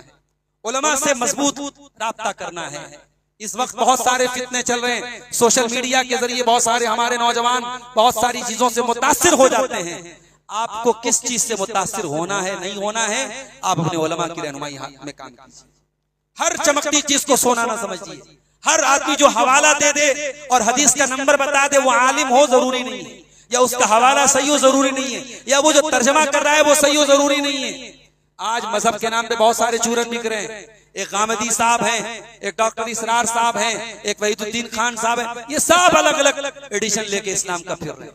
उलमा से मजबूत राब्ता करना है। इस वक्त बहुत सारे फितने चल रहे हैं, सोशल मीडिया के जरिए बहुत सारे हमारे नौजवान बहुत सारी चीजों से मुतासिर हो जाते हैं। आपको किस चीज से मुतासिर होना है, नहीं होना है, आप अपने उलमा की रहनुमाई में काम कीजिए। हर चमकती चीज को सोना ना समझिए। हर आदमी जो हवाला दे दे और हदीस का नंबर बता दे वो आलिम हो जरूरी नहीं है, या उसका हवाला सही हो जरूरी नहीं है, या वो जो तर्जमा कर रहा है वो सही हो जरूरी नहीं है। आज मजहब के नाम पे बहुत सारे चूरन बिक रहे हैं। एक गामदी साहब हैं, एक डॉक्टर इसरार साहब हैं, एक वहीदुद्दीन खान साहब हैं। ये सब अलग अलग एडिशन लेके इस्लाम का फिर रहे हैं,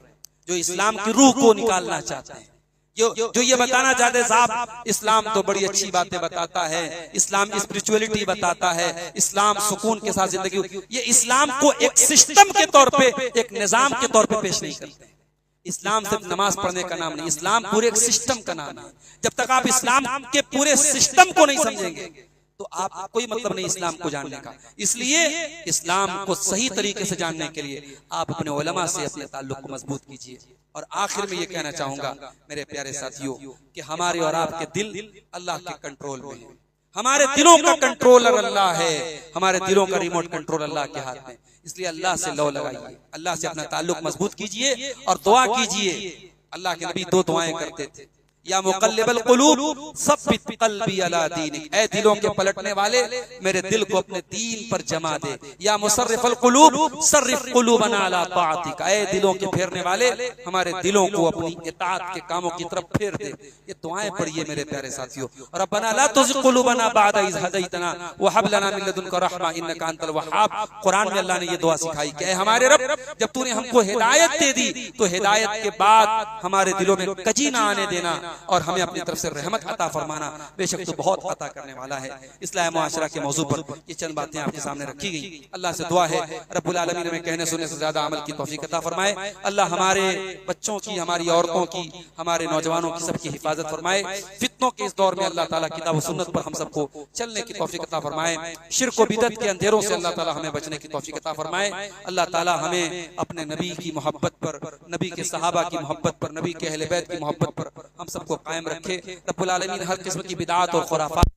जो इस्लाम की रूह को निकालना चाहते हैं, जो ये बताना चाहते हैं साहब इस्लाम तो बड़ी अच्छी बातें बताता है, इस्लाम स्पिरिचुअलिटी बताता है, इस्लाम सुकून के साथ जिंदगी। ये इस्लाम को एक सिस्टम के तौर पे, एक निजाम के तौर पे पेश नहीं करते। इस्लाम सिर्फ नमाज पढ़ने का नाम नहीं, इस्लाम पूरे एक सिस्टम का नाम है। जब तक आप इस्लाम के पूरे सिस्टम को नहीं समझेंगे तो आप कोई मतलब नहीं इस्लाम को जानने का। इसलिए इस्लाम को सही तरीके से जानने के लिए आप अपने उलमा से अपने ताल्लुक को मजबूत कीजिए। और आखिर में ये कहना चाहूंगा मेरे प्यारे साथियों कि हमारे और आपके दिल अल्लाह के कंट्रोल में है। हमारे दिलों का कंट्रोलर अल्लाह है, हमारे दिलों का रिमोट कंट्रोल अल्लाह के हाथ में। इसलिए अल्लाह से लौ लगाइए, अल्लाह से अपना ताल्लुक मजबूत कीजिए और दुआ कीजिए। अल्लाह के नबी दो दुआएं करते थे, या मुक़ल्लिबल क़ुलूब सब्बित क़ल्बी अला दीनिक, ऐ दिलों के पलटने वाले मेरे दिल को अपने दीन पर जमा दे। या मुसर्रिफल क़ुलूब सर्रिफ क़ुलूबना अला ताअतिक, ऐ दिलों के फेरने वाले हमारे दिलों को अपनी इताअत के कामों की तरफ फेर दे। ये दुआएं पढ़िए मेरे प्यारे साथियों। रब्बना ला तुज़िग़ क़ुलूबना बअद इज़ हदैतना व हब लना मिन लदुनका रहमा इन्नका अंतल वह्हाब। कुरान में अल्लाह ने ये दुआ सिखाई कि ऐ हमारे रब, जब तूने हमको हिदायत दे दी तो हिदायत के बाद हमारे दिलों में कजी ना आने देना और हमें अपनी तरफ से रहमत अता फरमाना। बेशक तो बहुत अता करने वाला है। इस्लाम मुआशरा के मौजू पर ये चंद बातें आपके सामने रखी गई। अल्लाह से दुआ है रब्बुल आलमीन हमें कहने सुनने से ज्यादा अमल की तौफीक अता फरमाए। अल्लाह हमारे बच्चों की, हमारी औरतों की, हमारे नौजवानों की सबकी हिफाजत फरमाए। फितनों के इस दौर में अल्लाह ताला किताब व सुन्नत पर हम सबको चलने की तौफीक अता फरमाए। शिर्क व बिदअत के अंधेरों से अल्लाह ताला हमें बचने की तौफीक अता फरमाए। अल्लाह ताला हमें अपने नबी की मोहब्बत पर, नबी के सहाबा की मोहब्बत पर, नबी के अहले बैत की मोहब्बत पर हम सबको कायम रखे। रब्बुल आलमीन हर किस्म की बिदअत और खुराफात